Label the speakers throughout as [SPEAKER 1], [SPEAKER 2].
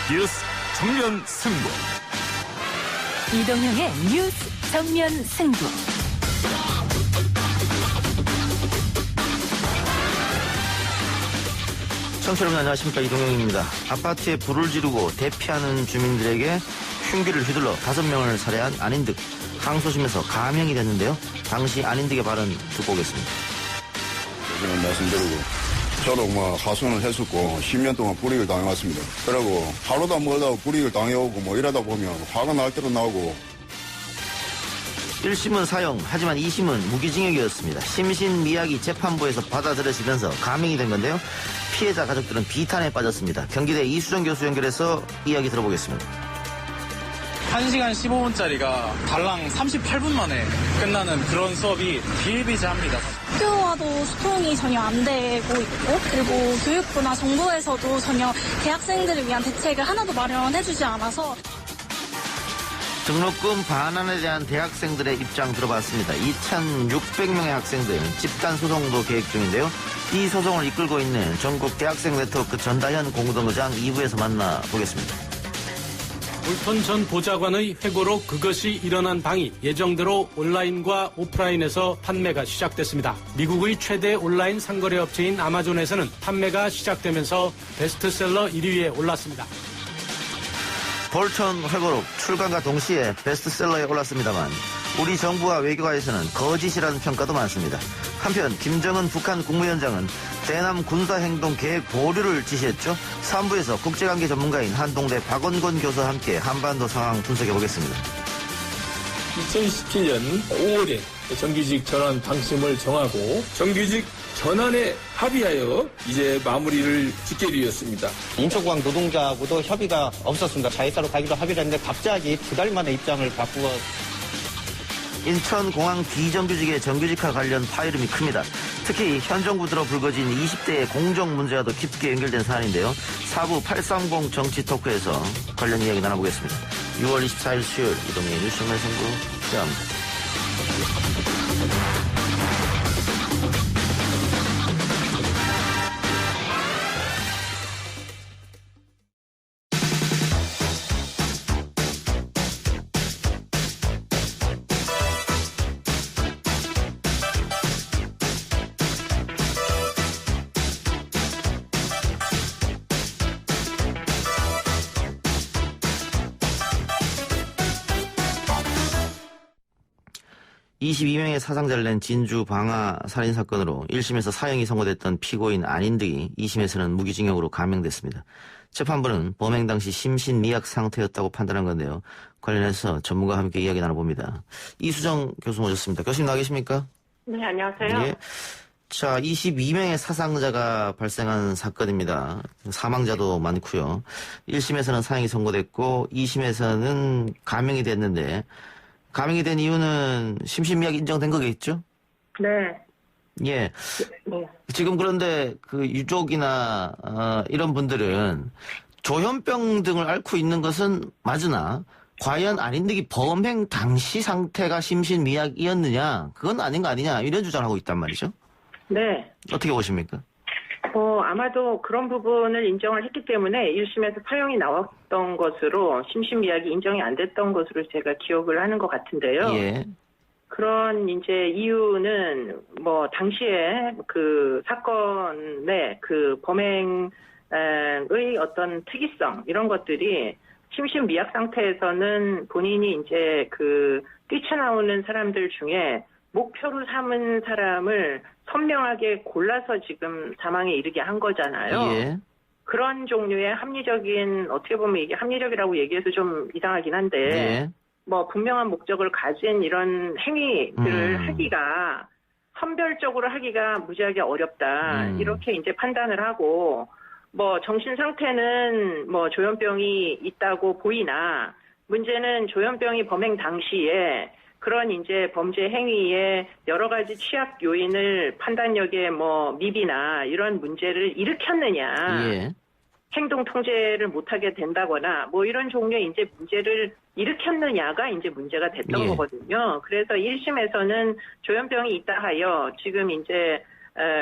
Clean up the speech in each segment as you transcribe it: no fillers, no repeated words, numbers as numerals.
[SPEAKER 1] 뉴스 정면 승부.
[SPEAKER 2] 이동형의 뉴스 정면 승부.
[SPEAKER 3] 청취자 여러분 안녕하십니까, 이동형입니다. 아파트에 불을 지르고 대피하는 주민들에게 흉기를 휘둘러 5명을 살해한 안인득. 항소심에서 감형이 됐는데요. 당시 안인득의 발언 듣고 오겠습니다.
[SPEAKER 4] 저는 말씀드리고 저도 하소연을 했었고 10년 동안 불이익을 당해왔습니다. 그리고 하루도 멀다 불이익을 당해오고 이러다 보면 화가 날 때도 나고.
[SPEAKER 3] 1심은 사형, 하지만 2심은 무기징역이었습니다. 심신미약이 재판부에서 받아들여지면서 감형이 된 건데요. 피해자 가족들은 비탄에 빠졌습니다. 경기대 이수정 교수 연결해서 이야기 들어보겠습니다.
[SPEAKER 5] 1시간 15분짜리가 달랑 38분 만에 끝나는 그런 수업이 비일비재합니다.
[SPEAKER 6] 학교와도 소통이 전혀 안 되고 있고, 그리고 교육부나 정부에서도 전혀 대학생들을 위한 대책을 하나도 마련해주지 않아서.
[SPEAKER 3] 등록금 반환에 대한 대학생들의 입장 들어봤습니다. 2,600명의 학생들 집단 소송도 계획 중인데요. 이 소송을 이끌고 있는 전국 대학생 네트워크 전다현 공동의장 2부에서 만나보겠습니다.
[SPEAKER 7] 울턴 전 보좌관의 회고로 그것이 일어난 방이 예정대로 온라인과 오프라인에서 판매가 시작됐습니다. 미국의 최대 온라인 상거래 업체인 아마존에서는 판매가 시작되면서 베스트셀러 1위에 올랐습니다.
[SPEAKER 3] 볼턴 회고록 출간과 동시에 베스트셀러에 올랐습니다만 우리 정부와 외교가에서는 거짓이라는 평가도 많습니다. 한편 김정은 북한 국무위원장은 대남 군사행동 계획 보류를 지시했죠. 3부에서 국제관계 전문가인 한동대 박원권 교수와 함께 한반도 상황 분석해보겠습니다.
[SPEAKER 8] 2017년 5월에 정규직 전환 방침을 정하고 정규직 전환에 합의하여 이제 마무리를 짓게 되었습니다.
[SPEAKER 9] 인천공항 노동자하고도 협의가 없었습니다. 자회사로 가기로 합의를 했는데 갑자기 2달 만에 입장을 바꾸어.
[SPEAKER 3] 인천공항 비정규직의 정규직화 관련 파열음이 큽니다. 특히 현 정부 들어 불거진 20대의 공정 문제와도 깊게 연결된 사안인데요. 4부 830 정치 토크에서 관련 이야기 나눠보겠습니다. 6월 24일 수요일 이동의 뉴스 정면 승부 시작합니다. 이 22명의 사상자를 낸 진주 방화 살인사건으로 1심에서 사형이 선고됐던 피고인 안인득이 2심에서는 무기징역으로 감형됐습니다. 재판부는 범행 당시 심신미약 상태였다고 판단한 건데요. 관련해서 전문가와 함께 이야기 나눠봅니다. 이수정 교수 모셨습니다. 교수님 나와 계십니까?
[SPEAKER 10] 네, 안녕하세요.
[SPEAKER 3] 예. 자, 22명의 사상자가 발생한 사건입니다. 사망자도 많고요. 1심에서는 사형이 선고됐고 2심에서는 감형이 됐는데 감형이 된 이유는 심신미약 인정된 거겠죠?
[SPEAKER 10] 네.
[SPEAKER 3] 예.
[SPEAKER 10] 네.
[SPEAKER 3] 지금 그런데 그 유족이나 이런 분들은 조현병 등을 앓고 있는 것은 맞으나 과연 안인득이 범행 당시 상태가 심신미약이었느냐 그건 아닌 거 아니냐 이런 주장을 하고 있단 말이죠.
[SPEAKER 10] 네.
[SPEAKER 3] 어떻게 보십니까?
[SPEAKER 10] 아마도 그런 부분을 인정을 했기 때문에 1심에서 사형이 나왔던 것으로 심신미약이 인정이 안 됐던 것으로 제가 기억을 하는 것 같은데요.
[SPEAKER 3] 예.
[SPEAKER 10] 그런 이제 이유는 당시에 그 사건의 그 범행의 어떤 특이성 이런 것들이 심신미약 상태에서는 본인이 이제 그 뛰쳐나오는 사람들 중에 목표로 삼은 사람을 선명하게 골라서 지금 사망에 이르게 한 거잖아요.
[SPEAKER 3] 예.
[SPEAKER 10] 그런 종류의 합리적인, 어떻게 보면 이게 합리적이라고 얘기해서 좀 이상하긴 한데,
[SPEAKER 3] 예.
[SPEAKER 10] 분명한 목적을 가진 이런 행위들을 하기가, 선별적으로 하기가 무지하게 어렵다. 이렇게 이제 판단을 하고, 정신 상태는 조현병이 있다고 보이나, 문제는 조현병이 범행 당시에 그런 이제 범죄 행위의 여러 가지 취약 요인을 판단력에 미비나 이런 문제를 일으켰느냐.
[SPEAKER 3] 예.
[SPEAKER 10] 행동 통제를 못하게 된다거나 이런 종류의 이제 문제를 일으켰느냐가 이제 문제가 됐던
[SPEAKER 3] 예.
[SPEAKER 10] 거거든요. 그래서 1심에서는 조현병이 있다 하여 지금 이제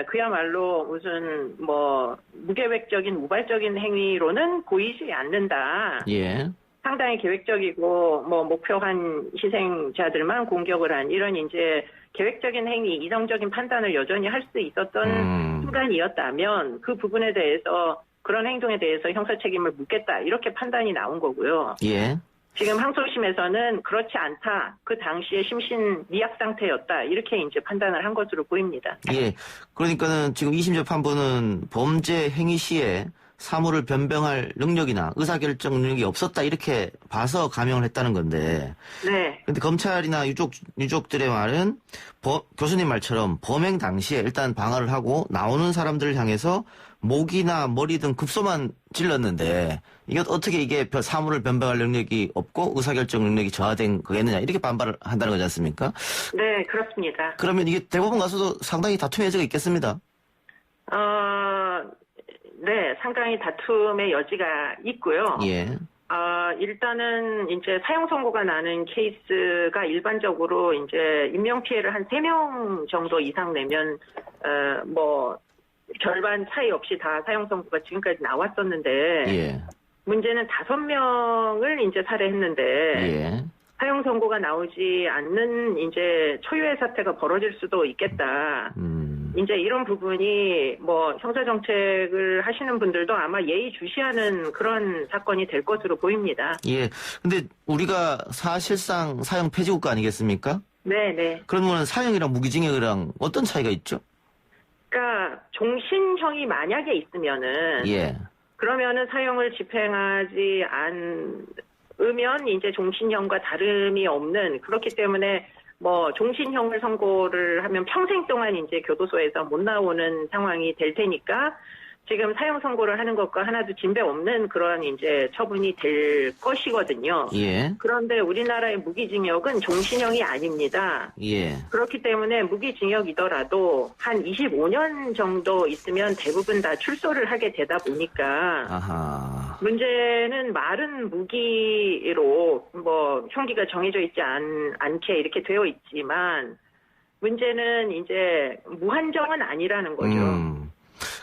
[SPEAKER 10] 그야말로 무슨 뭐 무계획적인 우발적인 행위로는 보이지 않는다.
[SPEAKER 3] 예.
[SPEAKER 10] 상당히 계획적이고 뭐 목표한 희생자들만 공격을 한 이런 이제 계획적인 행위, 이성적인 판단을 여전히 할 수 있었던 순간이었다면 그 부분에 대해서 그런 행동에 대해서 형사 책임을 묻겠다 이렇게 판단이 나온 거고요.
[SPEAKER 3] 예.
[SPEAKER 10] 지금 항소심에서는 그렇지 않다. 그 당시에 심신 미약 상태였다. 이렇게 이제 판단을 한 것으로 보입니다.
[SPEAKER 3] 예. 그러니까는 지금 2심 재판부는 범죄 행위 시에 사물을 변병할 능력이나 의사결정 능력이 없었다 이렇게 봐서 감형을 했다는 건데.
[SPEAKER 10] 네.
[SPEAKER 3] 근데 검찰이나 유족들의 말은 교수님 말처럼 범행 당시에 일단 방어를 하고 나오는 사람들을 향해서 목이나 머리 등 급소만 찔렀는데 이게 어떻게 이게 사물을 변병할 능력이 없고 의사결정 능력이 저하된 거겠느냐 이렇게 반발을 한다는 거지 않습니까?
[SPEAKER 10] 네, 그렇습니다.
[SPEAKER 3] 그러면 이게 대법원 가서도 상당히 다툼의 여지가 있겠습니다.
[SPEAKER 10] 네, 상당히 다툼의 여지가 있고요.
[SPEAKER 3] 예.
[SPEAKER 10] 일단은 이제 사형 선고가 나는 케이스가 일반적으로 이제 인명피해를 한 3명 정도 이상 내면, 절반 차이 없이 다 사형 선고가 지금까지 나왔었는데,
[SPEAKER 3] 예.
[SPEAKER 10] 문제는 5명을 이제 살해했는데,
[SPEAKER 3] 예.
[SPEAKER 10] 사형 선고가 나오지 않는 이제 초유의 사태가 벌어질 수도 있겠다. 이제 이런 부분이 뭐 형사정책을 하시는 분들도 아마 예의주시하는 그런 사건이 될 것으로 보입니다.
[SPEAKER 3] 예. 근데 우리가 사실상 사형 폐지국가 아니겠습니까?
[SPEAKER 10] 네네.
[SPEAKER 3] 그러면 사형이랑 무기징역이랑 어떤 차이가 있죠?
[SPEAKER 10] 그러니까 종신형이 만약에 있으면은
[SPEAKER 3] 예.
[SPEAKER 10] 그러면은 사형을 집행하지 않으면 이제 종신형과 다름이 없는 그렇기 때문에 뭐 종신형을 선고를 하면 평생 동안 이제 교도소에서 못 나오는 상황이 될 테니까 지금 사형 선고를 하는 것과 하나도 진배 없는 그런 이제 처분이 될 것이거든요.
[SPEAKER 3] 예.
[SPEAKER 10] 그런데 우리나라의 무기징역은 종신형이 아닙니다.
[SPEAKER 3] 예.
[SPEAKER 10] 그렇기 때문에 무기징역이더라도 한 25년 정도 있으면 대부분 다 출소를 하게 되다 보니까
[SPEAKER 3] 아하.
[SPEAKER 10] 문제는 마른 무기로 뭐 형기가 정해져 있지 않게 이렇게 되어 있지만 문제는 이제 무한정은 아니라는 거죠.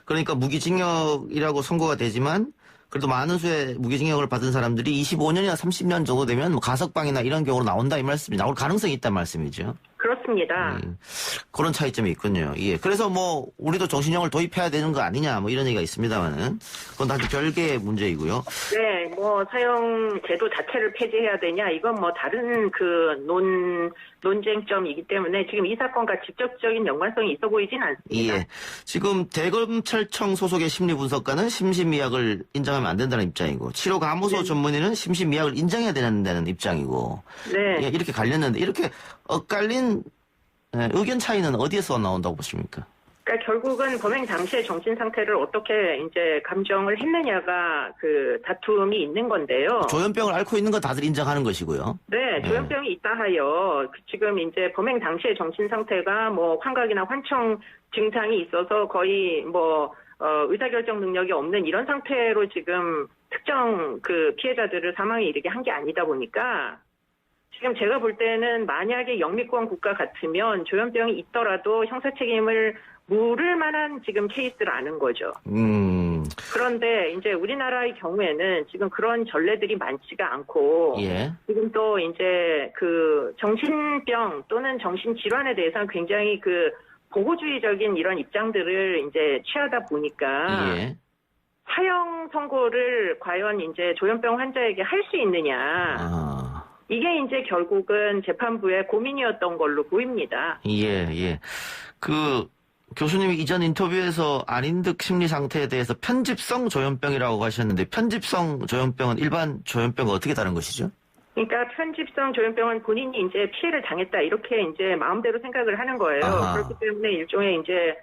[SPEAKER 3] 그러니까 무기징역이라고 선고가 되지만 그래도 많은 수의 무기징역을 받은 사람들이 25년이나 30년 정도 되면 뭐 가석방이나 이런 경우로 나온다 이 말씀이 나올 가능성이 있다는 말씀이죠.
[SPEAKER 10] 그렇습니다.
[SPEAKER 3] 그런 차이점이 있군요. 예. 그래서 뭐 우리도 정신형을 도입해야 되는 거 아니냐 뭐 이런 얘기가 있습니다만은 그건 아주 별개의 문제이고요.
[SPEAKER 10] 네, 뭐 사형 제도 자체를 폐지해야 되냐 이건 뭐 다른 그 논쟁점이기 때문에 지금 이 사건과 직접적인 연관성이 있어 보이진 않습니다.
[SPEAKER 3] 예. 지금 대검찰청 소속의 심리분석가는 심신미약을 인정하면 안 된다는 입장이고 치료감호소 전문의는 심신미약을 인정해야 된다는 입장이고
[SPEAKER 10] 네.
[SPEAKER 3] 예, 이렇게 갈렸는데 이렇게 엇갈린 의견 차이는 어디에서 나온다고 보십니까?
[SPEAKER 10] 그러니까 결국은 범행 당시의 정신 상태를 어떻게 이제 감정을 했느냐가 그 다툼이 있는 건데요.
[SPEAKER 3] 조현병을 앓고 있는 건 다들 인정하는 것이고요.
[SPEAKER 10] 네, 조현병이 있다 하여 지금 이제 범행 당시의 정신 상태가 뭐 환각이나 환청 증상이 있어서 거의 뭐 의사결정 능력이 없는 이런 상태로 지금 특정 그 피해자들을 사망에 이르게 한 게 아니다 보니까 지금 제가 볼 때는 만약에 영미권 국가 같으면 조현병이 있더라도 형사 책임을 물을 만한 지금 케이스라는 거죠. 그런데 이제 우리나라의 경우에는 지금 그런 전례들이 많지가 않고
[SPEAKER 3] 예.
[SPEAKER 10] 지금 또 이제 그 정신병 또는 정신질환에 대해서는 굉장히 그 보호주의적인 이런 입장들을 이제 취하다 보니까
[SPEAKER 3] 예.
[SPEAKER 10] 사형 선고를 과연 이제 조현병 환자에게 할 수 있느냐. 이게 이제 결국은 재판부의 고민이었던 걸로 보입니다.
[SPEAKER 3] 예, 예. 교수님이 이전 인터뷰에서 안인득 심리 상태에 대해서 편집성 조현병이라고 하셨는데 편집성 조현병은 일반 조현병과 어떻게 다른 것이죠?
[SPEAKER 10] 그러니까 편집성 조현병은 본인이 이제 피해를 당했다 이렇게 이제 마음대로 생각을 하는 거예요.
[SPEAKER 3] 아하.
[SPEAKER 10] 그렇기 때문에 일종의 이제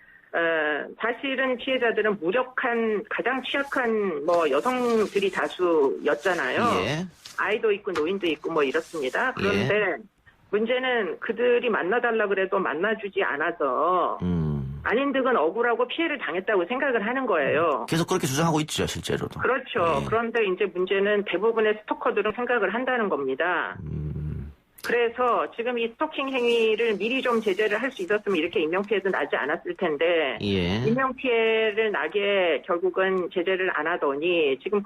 [SPEAKER 10] 사실은 피해자들은 무력한 가장 취약한 뭐 여성들이 다수였잖아요.
[SPEAKER 3] 예.
[SPEAKER 10] 아이도 있고 노인도 있고 뭐 이렇습니다. 그런데
[SPEAKER 3] 예.
[SPEAKER 10] 문제는 그들이 만나달라 그래도 만나주지 않아서 안인득은 억울하고 피해를 당했다고 생각을 하는 거예요.
[SPEAKER 3] 계속 그렇게 주장하고 있죠, 실제로도.
[SPEAKER 10] 그렇죠.
[SPEAKER 3] 예.
[SPEAKER 10] 그런데 이제 문제는 대부분의 스토커들은 생각을 한다는 겁니다. 그래서 지금 이 스토킹 행위를 미리 좀 제재를 할 수 있었으면 이렇게 인명피해도 나지 않았을 텐데
[SPEAKER 3] 예.
[SPEAKER 10] 인명피해를 나게 결국은 제재를 안 하더니 지금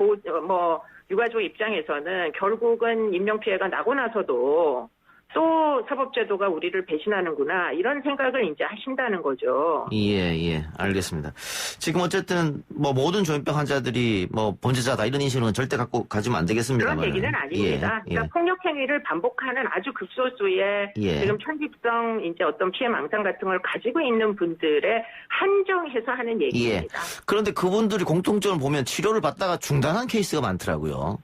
[SPEAKER 10] 유가족 입장에서는 결국은 인명피해가 나고 나서도 또 사법제도가 우리를 배신하는구나 이런 생각을 이제 하신다는 거죠.
[SPEAKER 3] 예, 알겠습니다. 지금 어쨌든 모든 조현병 환자들이 범죄자다 이런 인식은 절대 갖고 가지면 안 되겠습니다만.
[SPEAKER 10] 그런 얘기는 아닙니다. 그러니까 폭력 행위를 반복하는 아주 극소수의 지금 편집성 이제 어떤 피해 망상 같은 걸 가지고 있는 분들의 한정해서 하는 얘기입니다.
[SPEAKER 3] 그런데 그분들이 공통적으로 보면 치료를 받다가 중단한 케이스가 많더라고요.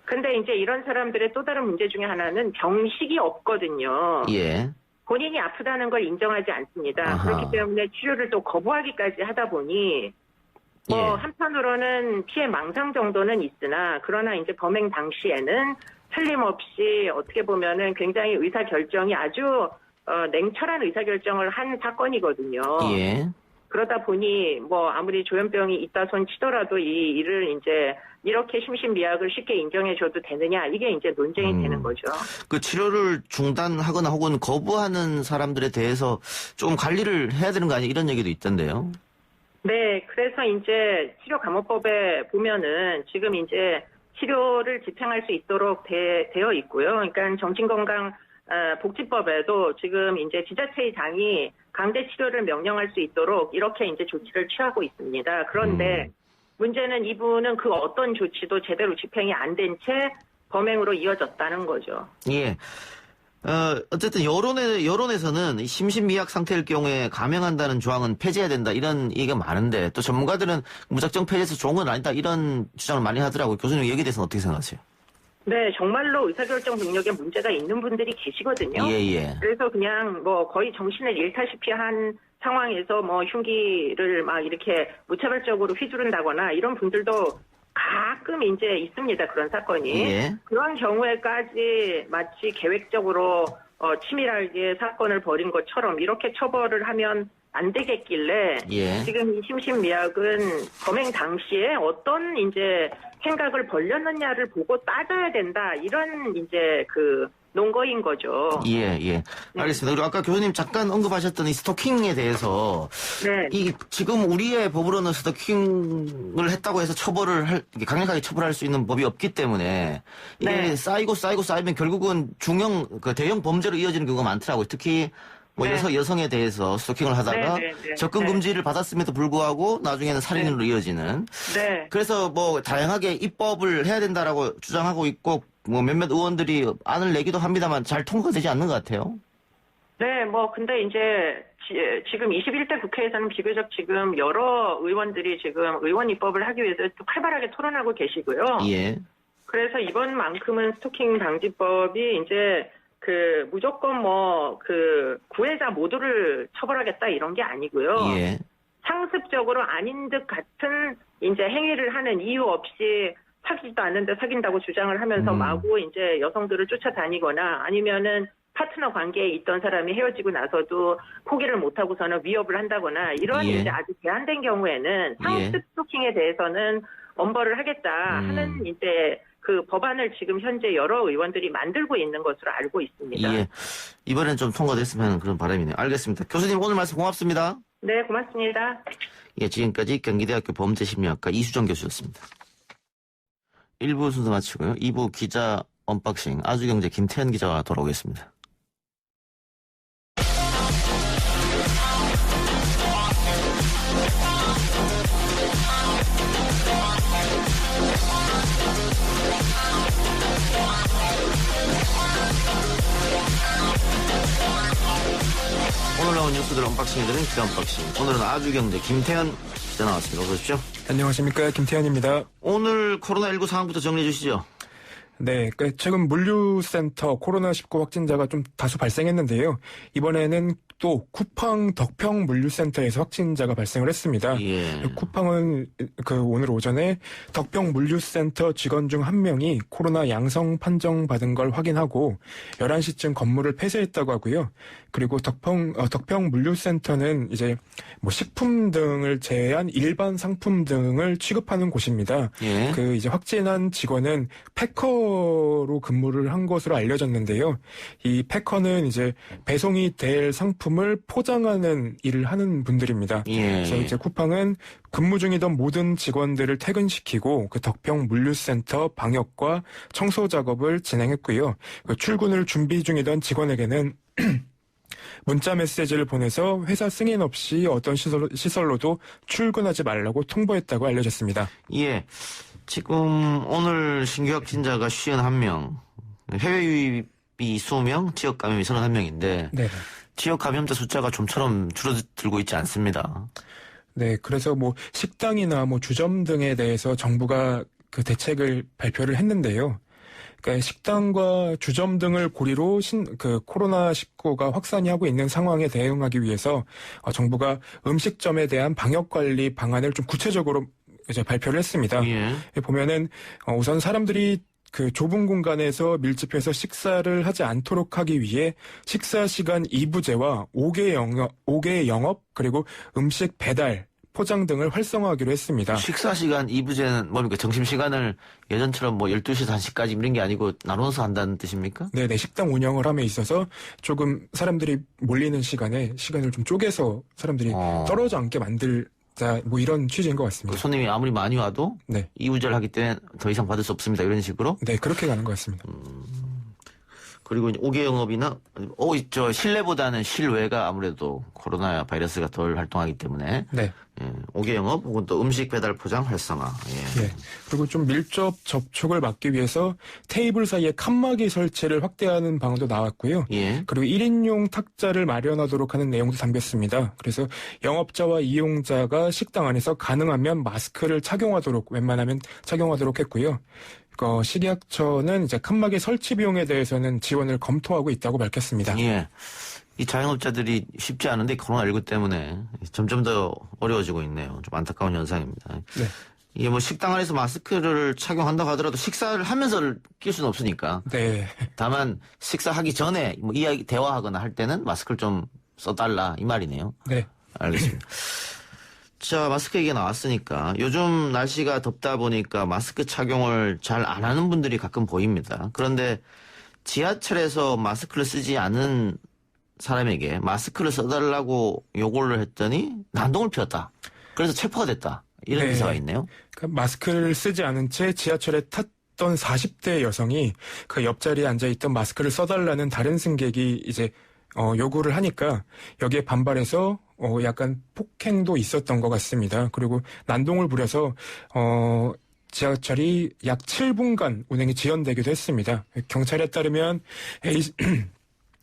[SPEAKER 10] 근데 이제 이런 사람들의 또 다른 문제 중에 하나는 병식이 없거든요.
[SPEAKER 3] 예.
[SPEAKER 10] 본인이 아프다는 걸 인정하지 않습니다.
[SPEAKER 3] 아하.
[SPEAKER 10] 그렇기 때문에 치료를 또 거부하기까지 하다 보니 한편으로는 피해 망상 정도는 있으나 그러나 이제 범행 당시에는 틀림없이 어떻게 보면은 굉장히 의사결정이 아주 냉철한 의사결정을 한 사건이거든요.
[SPEAKER 3] 예.
[SPEAKER 10] 그러다 보니 아무리 조현병이 있다 손 치더라도 이 일을 이제 이렇게 심신미약을 쉽게 인정해줘도 되느냐 이게 이제 논쟁이 되는 거죠.
[SPEAKER 3] 그 치료를 중단하거나 혹은 거부하는 사람들에 대해서 조금 관리를 해야 되는 거 아니야 이런 얘기도 있던데요.
[SPEAKER 10] 네, 그래서 이제 치료감호법에 보면은 지금 이제 치료를 집행할 수 있도록 되어 있고요. 그러니까 정신건강 복지법에도 지금 이제 지자체의 장이 강제 치료를 명령할 수 있도록 이렇게 이제 조치를 취하고 있습니다. 그런데 문제는 이분은 그 어떤 조치도 제대로 집행이 안 된 채 범행으로 이어졌다는 거죠.
[SPEAKER 3] 예. 어쨌든 여론에서는 심신미약 상태일 경우에 감형한다는 조항은 폐지해야 된다 이런 얘기가 많은데 또 전문가들은 무작정 폐지해서 좋은 건 아니다 이런 주장을 많이 하더라고요. 교수님 여기에 대해서는 어떻게 생각하세요?
[SPEAKER 10] 네, 정말로 의사결정 능력에 문제가 있는 분들이 계시거든요.
[SPEAKER 3] 예.
[SPEAKER 10] 그래서 그냥 거의 정신을 잃다시피 한 상황에서 흉기를 막 이렇게 무차별적으로 휘두른다거나 이런 분들도 가끔 이제 있습니다. 그런 사건이.
[SPEAKER 3] 예.
[SPEAKER 10] 그런 경우에까지 마치 계획적으로 치밀하게 사건을 벌인 것처럼 이렇게 처벌을 하면 안 되겠길래 지금 이 심신미약은 범행 당시에 어떤 이제 생각을 벌렸느냐를 보고 따져야 된다 이런 이제 논거인 거죠.
[SPEAKER 3] 예. 알겠습니다. 그리고 아까 교수님 잠깐 언급하셨던 이 스토킹에 대해서 이 지금 우리의 법으로는 스토킹을 했다고 해서 강력하게 처벌할 수 있는 법이 없기 때문에 이게 쌓이면 결국은 대형 범죄로 이어지는 경우가 많더라고요. 특히 여성에 대해서 스토킹을 하다가 접근 금지를 받았음에도 불구하고 나중에는 살인으로 이어지는. 그래서 다양하게 입법을 해야 된다라고 주장하고 있고 몇몇 의원들이 안을 내기도 합니다만 잘 통과가 되지 않는 것 같아요.
[SPEAKER 10] 네, 근데 이제 지금 21대 국회에서는 비교적 지금 여러 의원들이 지금 의원 입법을 하기 위해서 활발하게 토론하고 계시고요.
[SPEAKER 3] 예.
[SPEAKER 10] 그래서 이번만큼은 스토킹 방지법이 이제 무조건 구애자 모두를 처벌하겠다 이런 게 아니고요.
[SPEAKER 3] 예.
[SPEAKER 10] 상습적으로 아닌 듯 같은 이제 행위를 하는 이유 없이 사귀지도 않는데 사귄다고 주장을 하면서 마구 이제 여성들을 쫓아다니거나 아니면은 파트너 관계에 있던 사람이 헤어지고 나서도 포기를 못하고서는 위협을 한다거나 이런 이제 아주 제한된 경우에는 상습 스토킹에 대해서는 엄벌을 하겠다 하는 이제 법안을 지금 현재 여러 의원들이 만들고 있는 것으로 알고 있습니다.
[SPEAKER 3] 예. 이번엔 좀 통과됐으면 그런 바람이네요. 알겠습니다. 교수님 오늘 말씀 고맙습니다.
[SPEAKER 10] 네, 고맙습니다.
[SPEAKER 3] 예, 지금까지 경기대학교 범죄심리학과 이수정 교수였습니다. 1부 순서 마치고요. 2부 기자 언박싱 아주경제 김태현 기자와 돌아오겠습니다. 오늘 나온 뉴스들 언박싱해드린 기자 언박싱. 오늘은 아주경제 김태현 기자 나왔습니다. 어서 오십시오.
[SPEAKER 11] 안녕하십니까. 김태현입니다.
[SPEAKER 3] 오늘 코로나19 상황부터 정리해 주시죠.
[SPEAKER 11] 네, 최근 물류센터 코로나19 확진자가 좀 다수 발생했는데요. 이번에는 또 쿠팡 덕평 물류센터에서 확진자가 발생을 했습니다.
[SPEAKER 3] 예.
[SPEAKER 11] 쿠팡은 오늘 오전에 덕평 물류센터 직원 중 한 명이 코로나 양성 판정받은 걸 확인하고 11시쯤 건물을 폐쇄했다고 하고요. 그리고 덕평 물류센터는 이제 식품 등을 제외한 일반 상품 등을 취급하는 곳입니다.
[SPEAKER 3] 예.
[SPEAKER 11] 이제 확진한 직원은 패커 패커로 근무를 한 것으로 알려졌는데요. 이 패커는 이제 배송이 될 상품을 포장하는 일을 하는 분들입니다. 그래서 이제 쿠팡은 근무 중이던 모든 직원들을 퇴근시키고 그 덕평 물류센터 방역과 청소 작업을 진행했고요. 그 출근을 준비 중이던 직원에게는 문자 메시지를 보내서 회사 승인 없이 어떤 시설로도 출근하지 말라고 통보했다고 알려졌습니다.
[SPEAKER 3] 예. 지금 오늘 신규 확진자가 51명, 해외 유입이 20명, 지역 감염이 31명인데
[SPEAKER 11] 네.
[SPEAKER 3] 지역 감염자 숫자가 좀처럼 줄어들고 있지 않습니다.
[SPEAKER 11] 네, 그래서 뭐 식당이나 뭐 주점 등에 대해서 정부가 그 대책을 발표를 했는데요. 그러니까 식당과 주점 등을 고리로 그 코로나19가 확산이 하고 있는 상황에 대응하기 위해서 정부가 음식점에 대한 방역 관리 방안을 좀 구체적으로 이제 발표를 했습니다.
[SPEAKER 3] 예.
[SPEAKER 11] 보면은 우선 사람들이 그 좁은 공간에서 밀집해서 식사를 하지 않도록 하기 위해 식사 시간 2부제와 5개 영업 그리고 음식 배달 포장 등을 활성화하기로 했습니다.
[SPEAKER 3] 식사 시간 2부제는 뭡니까? 점심 시간을 예전처럼 뭐 12시에서 1시까지 이런 게 아니고 나눠서 한다는 뜻입니까?
[SPEAKER 11] 네, 식당 운영을 함에 있어서 조금 사람들이 몰리는 시간에 시간을 좀 쪼개서 사람들이 떨어져 앉게 만들자 뭐 이런 취지인 것 같습니다.
[SPEAKER 3] 그 손님이 아무리 많이 와도
[SPEAKER 11] 네.
[SPEAKER 3] 2부제를 하기 때문에 더 이상 받을 수 없습니다. 이런 식으로?
[SPEAKER 11] 네, 그렇게 가는 것 같습니다.
[SPEAKER 3] 그리고 이제 5개 영업이나 실내보다는 실외가 아무래도 코로나 바이러스가 덜 활동하기 때문에
[SPEAKER 11] 네.
[SPEAKER 3] 5개 영업 혹은 또 음식 배달 포장 활성화. 예.
[SPEAKER 11] 네. 그리고 좀 밀접 접촉을 막기 위해서 테이블 사이에 칸막이 설치를 확대하는 방안도 나왔고요.
[SPEAKER 3] 예.
[SPEAKER 11] 그리고 1인용 탁자를 마련하도록 하는 내용도 담겼습니다. 그래서 영업자와 이용자가 식당 안에서 가능하면 마스크를 웬만하면 착용하도록 했고요. 식약처는 이제 칸막이 설치 비용에 대해서는 지원을 검토하고 있다고 밝혔습니다.
[SPEAKER 3] 예. 이 자영업자들이 쉽지 않은데 코로나19 때문에 점점 더 어려워지고 있네요. 좀 안타까운 현상입니다.
[SPEAKER 11] 네.
[SPEAKER 3] 이게 뭐 식당 안에서 마스크를 착용한다고 하더라도 식사를 하면서 낄 수는 없으니까.
[SPEAKER 11] 네.
[SPEAKER 3] 다만 식사하기 전에 뭐 대화하거나 할 때는 마스크를 좀 써달라 이 말이네요.
[SPEAKER 11] 네.
[SPEAKER 3] 알겠습니다. 자, 마스크 얘기가 나왔으니까 요즘 날씨가 덥다 보니까 마스크 착용을 잘 안 하는 분들이 가끔 보입니다. 그런데 지하철에서 마스크를 쓰지 않은 사람에게 마스크를 써달라고 요구를 했더니 난동을 피웠다. 그래서 체포가 됐다. 이런
[SPEAKER 11] 네.
[SPEAKER 3] 기사가 있네요.
[SPEAKER 11] 그러니까 마스크를 쓰지 않은 채 지하철에 탔던 40대 여성이 그 옆자리에 앉아있던 마스크를 써달라는 다른 승객이 이제 요구를 하니까 여기에 반발해서 약간 폭행도 있었던 것 같습니다. 그리고 난동을 부려서 지하철이 약 7분간 운행이 지연되기도 했습니다. 경찰에 따르면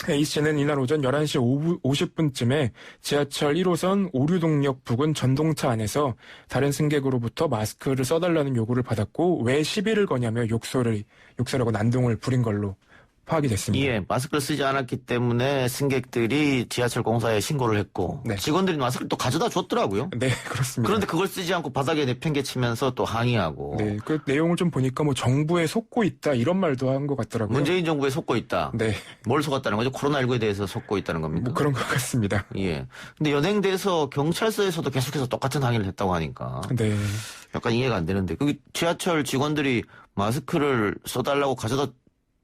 [SPEAKER 11] A씨는 이날 오전 11시 50분쯤에 지하철 1호선 오류동역 부근 전동차 안에서 다른 승객으로부터 마스크를 써달라는 요구를 받았고 왜 시비를 거냐며 욕설하고 난동을 부린 걸로 파악이 됐습니다.
[SPEAKER 3] 예, 마스크를 쓰지 않았기 때문에 승객들이 지하철 공사에 신고를 했고
[SPEAKER 11] 네.
[SPEAKER 3] 직원들이 마스크를 또 가져다 줬더라고요.
[SPEAKER 11] 네, 그렇습니다.
[SPEAKER 3] 그런데 그걸 쓰지 않고 바닥에 내팽개치면서 또 항의하고.
[SPEAKER 11] 네, 그 내용을 좀 보니까 뭐 정부에 속고 있다 이런 말도 한 것 같더라고요.
[SPEAKER 3] 문재인 정부에 속고 있다.
[SPEAKER 11] 네.
[SPEAKER 3] 뭘 속았다는 거죠? 코로나19에 대해서 속고 있다는 겁니까?
[SPEAKER 11] 뭐 그런 것 같습니다.
[SPEAKER 3] 예. 근데 연행돼서 경찰서에서도 계속해서 똑같은 항의를 했다고 하니까.
[SPEAKER 11] 네.
[SPEAKER 3] 약간 이해가 안 되는데. 그 지하철 직원들이 마스크를 써달라고 가져다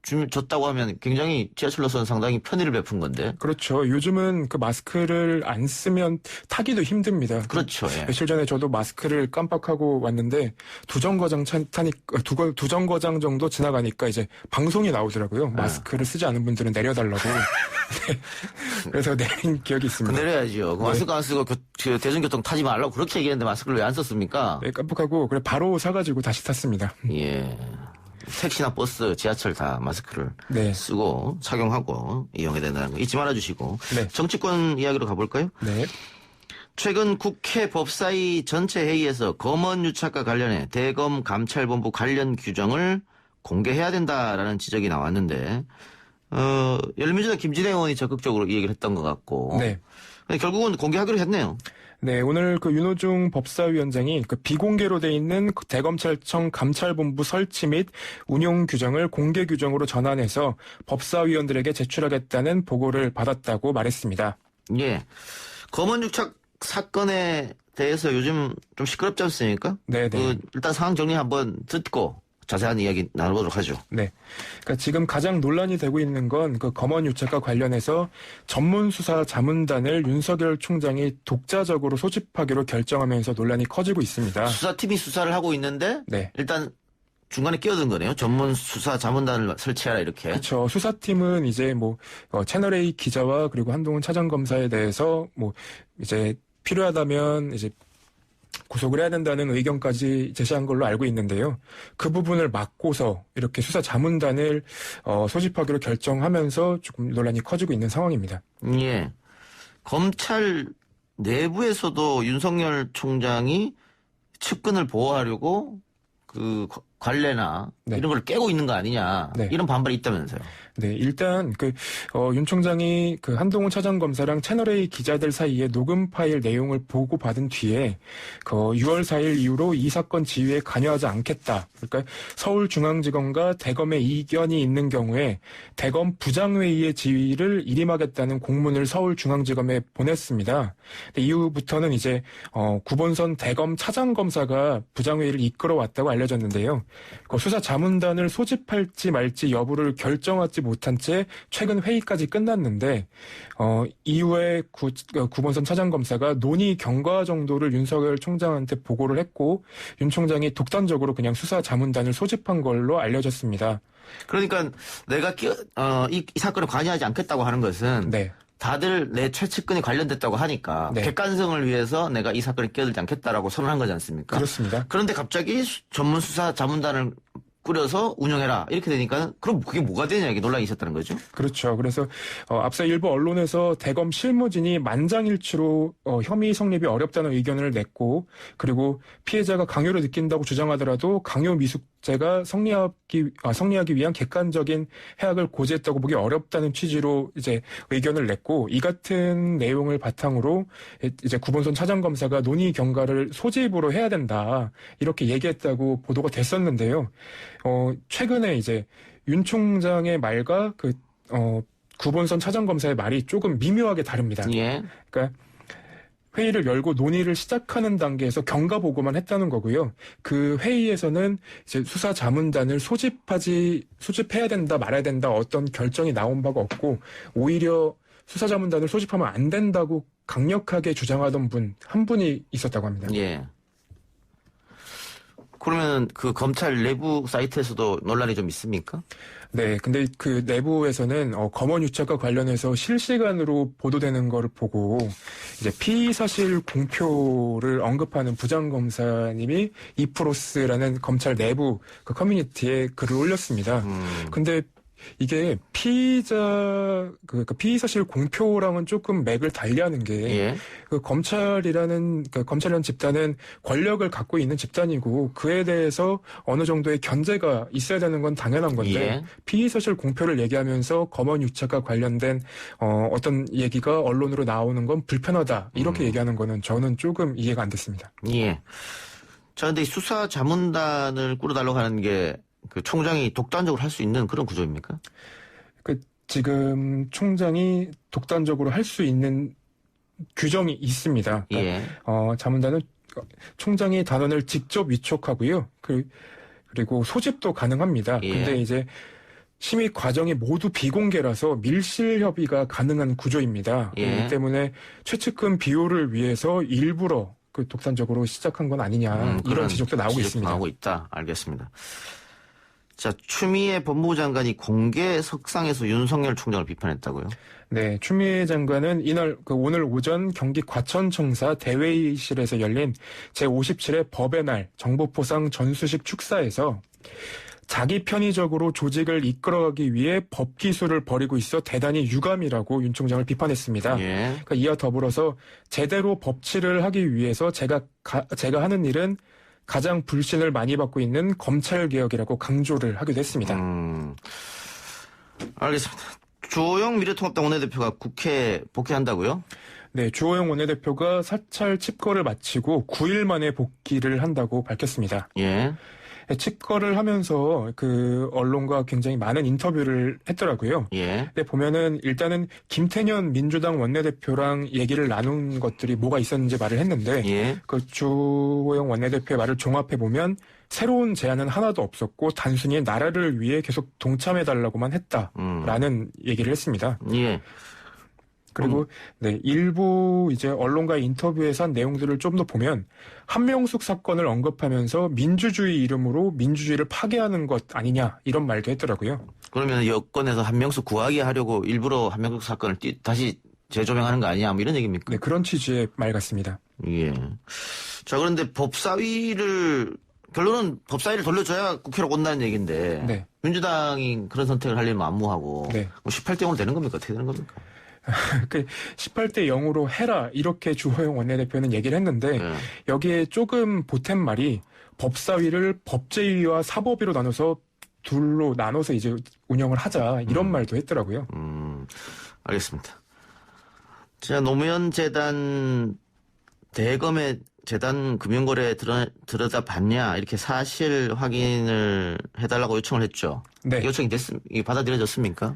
[SPEAKER 3] 줬다고 하면 굉장히 지하철로서는 상당히 편의를 베푼 건데.
[SPEAKER 11] 그렇죠. 요즘은 그 마스크를 안 쓰면 타기도 힘듭니다.
[SPEAKER 3] 그렇죠. 예.
[SPEAKER 11] 며칠 전에 저도 마스크를 깜빡하고 왔는데 두 정거장 정도 지나가니까 이제 방송이 나오더라고요. 마스크를 쓰지 않은 분들은 내려달라고. 네. 그래서 내린 기억이 있습니다.
[SPEAKER 3] 내려야죠. 그 마스크 안 쓰고 대중교통 타지 말라고 그렇게 얘기했는데 마스크를 왜 안 썼습니까?
[SPEAKER 11] 네, 깜빡하고 그래 바로 사가지고 다시 탔습니다.
[SPEAKER 3] 예. 택시나 버스, 지하철 다 마스크를
[SPEAKER 11] 네.
[SPEAKER 3] 쓰고 착용하고 이용해야 된다는 거 잊지 말아주시고.
[SPEAKER 11] 네.
[SPEAKER 3] 정치권 이야기로 가볼까요?
[SPEAKER 11] 네.
[SPEAKER 3] 최근 국회 법사위 전체 회의에서 검언 유착과 관련해 대검 감찰본부 관련 규정을 공개해야 된다라는 지적이 나왔는데 열린민주당 김진애 의원이 적극적으로 이 얘기를 했던 것 같고.
[SPEAKER 11] 네.
[SPEAKER 3] 결국은 공개하기로 했네요.
[SPEAKER 11] 네, 오늘 그 윤호중 법사위원장이 그 비공개로 돼 있는 대검찰청 감찰본부 설치 및 운용 규정을 공개 규정으로 전환해서 법사위원들에게 제출하겠다는 보고를 받았다고 말했습니다.
[SPEAKER 3] 예. 검언 유착 사건에 대해서 요즘 좀 시끄럽지 않습니까?
[SPEAKER 11] 네, 네.
[SPEAKER 3] 일단 상황 정리 한번 듣고 자세한 이야기 나눠보도록 하죠.
[SPEAKER 11] 네. 그러니까 지금 가장 논란이 되고 있는 건 그 검언 유착과 관련해서 전문 수사 자문단을 윤석열 총장이 독자적으로 소집하기로 결정하면서 논란이 커지고 있습니다.
[SPEAKER 3] 수사팀이 수사를 하고 있는데
[SPEAKER 11] 네.
[SPEAKER 3] 일단 중간에 끼어든 거네요. 전문 수사 자문단을 설치하라 이렇게.
[SPEAKER 11] 그렇죠. 수사팀은 이제 뭐 채널A 기자와 그리고 한동훈 차장검사에 대해서 뭐 이제 필요하다면 이제 구속을 해야 된다는 의견까지 제시한 걸로 알고 있는데요. 그 부분을 막고서 이렇게 수사 자문단을 소집하기로 결정하면서 조금 논란이 커지고 있는 상황입니다.
[SPEAKER 3] 예. 검찰 내부에서도 윤석열 총장이 측근을 보호하려고 그 관례나
[SPEAKER 11] 네.
[SPEAKER 3] 이런 걸 깨고 있는 거 아니냐.
[SPEAKER 11] 네.
[SPEAKER 3] 이런 반발이 있다면서요.
[SPEAKER 11] 네, 일단 윤 총장이 그 한동훈 차장검사랑 채널A 기자들 사이에 녹음 파일 내용을 보고 받은 뒤에 6월 4일 이후로 이 사건 지휘에 관여하지 않겠다. 그러니까 서울중앙지검과 대검의 이견이 있는 경우에 대검 부장회의의 지휘를 일임하겠다는 공문을 서울중앙지검에 보냈습니다. 이후부터는 이제 구본선 대검 차장검사가 부장회의를 이끌어왔다고 알려졌는데요. 수사 자문단을 소집할지 말지 여부를 결정하지 못한 채 최근 회의까지 끝났는데 이후에 구본선 차장검사가 논의 경과 정도를 윤석열 총장한테 보고를 했고 윤 총장이 독단적으로 그냥 수사 자문단을 소집한 걸로 알려졌습니다.
[SPEAKER 3] 그러니까 내가 이 사건에 관여하지 않겠다고 하는 것은
[SPEAKER 11] 네.
[SPEAKER 3] 다들 내 최측근이 관련됐다고 하니까
[SPEAKER 11] 네.
[SPEAKER 3] 객관성을 위해서 내가 이 사건에 끼어들지 않겠다라고 선언한 거지 않습니까?
[SPEAKER 11] 그렇습니다.
[SPEAKER 3] 그런데 갑자기 전문 수사 자문단을 꾸려서 운영해라 이렇게 되니까 그럼 그게 뭐가 되냐 이게 논란이 있었다는 거죠.
[SPEAKER 11] 그렇죠. 그래서 앞서 일부 언론에서 대검 실무진이 만장일치로 혐의 성립이 어렵다는 의견을 냈고 그리고 피해자가 강요를 느낀다고 주장하더라도 강요 미숙죄가 성리하기 위한 객관적인 해악을 고지했다고 보기 어렵다는 취지로 이제 의견을 냈고 이 같은 내용을 바탕으로 이제 구본선 차장검사가 논의 경과를 소집으로 해야 된다 이렇게 얘기했다고 보도가 됐었는데요. 최근에 이제 윤 총장의 말과 구본선 차장검사의 말이 조금 미묘하게 다릅니다.
[SPEAKER 3] 예.
[SPEAKER 11] 그러니까 회의를 열고 논의를 시작하는 단계에서 경과 보고만 했다는 거고요. 그 회의에서는 이제 수사 자문단을 소집해야 된다 말아야 된다 어떤 결정이 나온 바가 없고 오히려 수사 자문단을 소집하면 안 된다고 강력하게 주장하던 한 분이 있었다고 합니다.
[SPEAKER 3] 예. 그러면 그 검찰 내부 사이트에서도 논란이 좀 있습니까?
[SPEAKER 11] 네, 근데 그 내부에서는 검언 유착과 관련해서 실시간으로 보도되는 거를 보고 이제 피의 사실 공표를 언급하는 부장검사님이 이프로스라는 검찰 내부 그 커뮤니티에 글을 올렸습니다. 근데 이게 피의자 그 피의 사실 공표랑은 조금 맥을 달리하는 게 그 검찰이라는 집단은 권력을 갖고 있는 집단이고 그에 대해서 어느 정도의 견제가 있어야 되는 건 당연한 건데 피의 사실 공표를 얘기하면서 검언 유착과 관련된 어떤 얘기가 언론으로 나오는 건 불편하다 이렇게 얘기하는 거는 저는 조금 이해가 안 됐습니다.
[SPEAKER 3] 예. 자, 근데 수사 자문단을 꾸려달라고 하는 게 그 총장이 독단적으로 할 수 있는 그런 구조입니까?
[SPEAKER 11] 지금 총장이 독단적으로 할 수 있는 규정이 있습니다. 그러니까 자문단은 총장이 단원을 직접 위촉하고요. 그리고 소집도 가능합니다. 근데 이제 심의 과정이 모두 비공개라서 밀실 협의가 가능한 구조입니다. 그렇기 때문에 최측근 비호를 위해서 일부러 독단적으로 시작한 건 아니냐 이런 지적도 나오고 있습니다.
[SPEAKER 3] 나오고 있다. 알겠습니다. 자, 추미애 법무부 장관이 공개 석상에서 윤석열 총장을 비판했다고요?
[SPEAKER 11] 네, 추미애 장관은 오늘 오전 경기 과천청사 대회의실에서 열린 제57회 법의 날 정보포상 전수식 축사에서 자기 편의적으로 조직을 이끌어가기 위해 법기술을 벌이고 있어 대단히 유감이라고 윤 총장을 비판했습니다. 그러니까 이와 더불어서 제대로 법치를 하기 위해서 제가 하는 일은 가장 불신을 많이 받고 있는 검찰개혁이라고 강조를 하기도 했습니다.
[SPEAKER 3] 알겠습니다. 주호영 미래통합당 원내대표가 국회에 복귀한다고요?
[SPEAKER 11] 네, 주호영 원내대표가 사찰 칩거를 마치고 9일 만에 복귀를 한다고 밝혔습니다. 직거를 하면서 그 언론과 굉장히 많은 인터뷰를 했더라고요.
[SPEAKER 3] 예.
[SPEAKER 11] 근데 보면은 일단은 김태년 민주당 원내대표랑 얘기를 나눈 것들이 뭐가 있었는지 말을 했는데
[SPEAKER 3] 예.
[SPEAKER 11] 그 주호영 원내대표의 말을 종합해 보면 새로운 제안은 하나도 없었고 단순히 나라를 위해 계속 동참해달라고만 했다라는 얘기를 했습니다.
[SPEAKER 3] 예.
[SPEAKER 11] 그리고 네, 일부 이제 언론과의 인터뷰에서 한 내용들을 좀 더 보면 한명숙 사건을 언급하면서 민주주의 이름으로 민주주의를 파괴하는 것 아니냐 이런 말도 했더라고요.
[SPEAKER 3] 그러면 여권에서 한명숙 구하게 하려고 일부러 한명숙 사건을 다시 재조명하는 거 아니냐 뭐 이런 얘기입니까?
[SPEAKER 11] 네, 그런 취지의 말 같습니다.
[SPEAKER 3] 예. 자, 그런데 결론은 법사위를 돌려줘야 국회로 온다는 얘기인데
[SPEAKER 11] 네.
[SPEAKER 3] 민주당이 그런 선택을 하려면 만무하고
[SPEAKER 11] 네.
[SPEAKER 3] 18대 0으로 되는 겁니까? 어떻게 되는 겁니까?
[SPEAKER 11] 그 18대 0으로 해라 이렇게 주호영 원내대표는 얘기를 했는데
[SPEAKER 3] 네.
[SPEAKER 11] 여기에 조금 보탠 말이 법사위를 법제위와 사법위로 나눠서 둘로 나눠서 이제 운영을 하자 이런 말도 했더라고요.
[SPEAKER 3] 알겠습니다. 자, 노무현 재단 대검의 재단 금융거래 들여다봤냐 이렇게 사실 확인을 해달라고 요청을 했죠.
[SPEAKER 11] 네.
[SPEAKER 3] 요청이 받아들여졌습니까?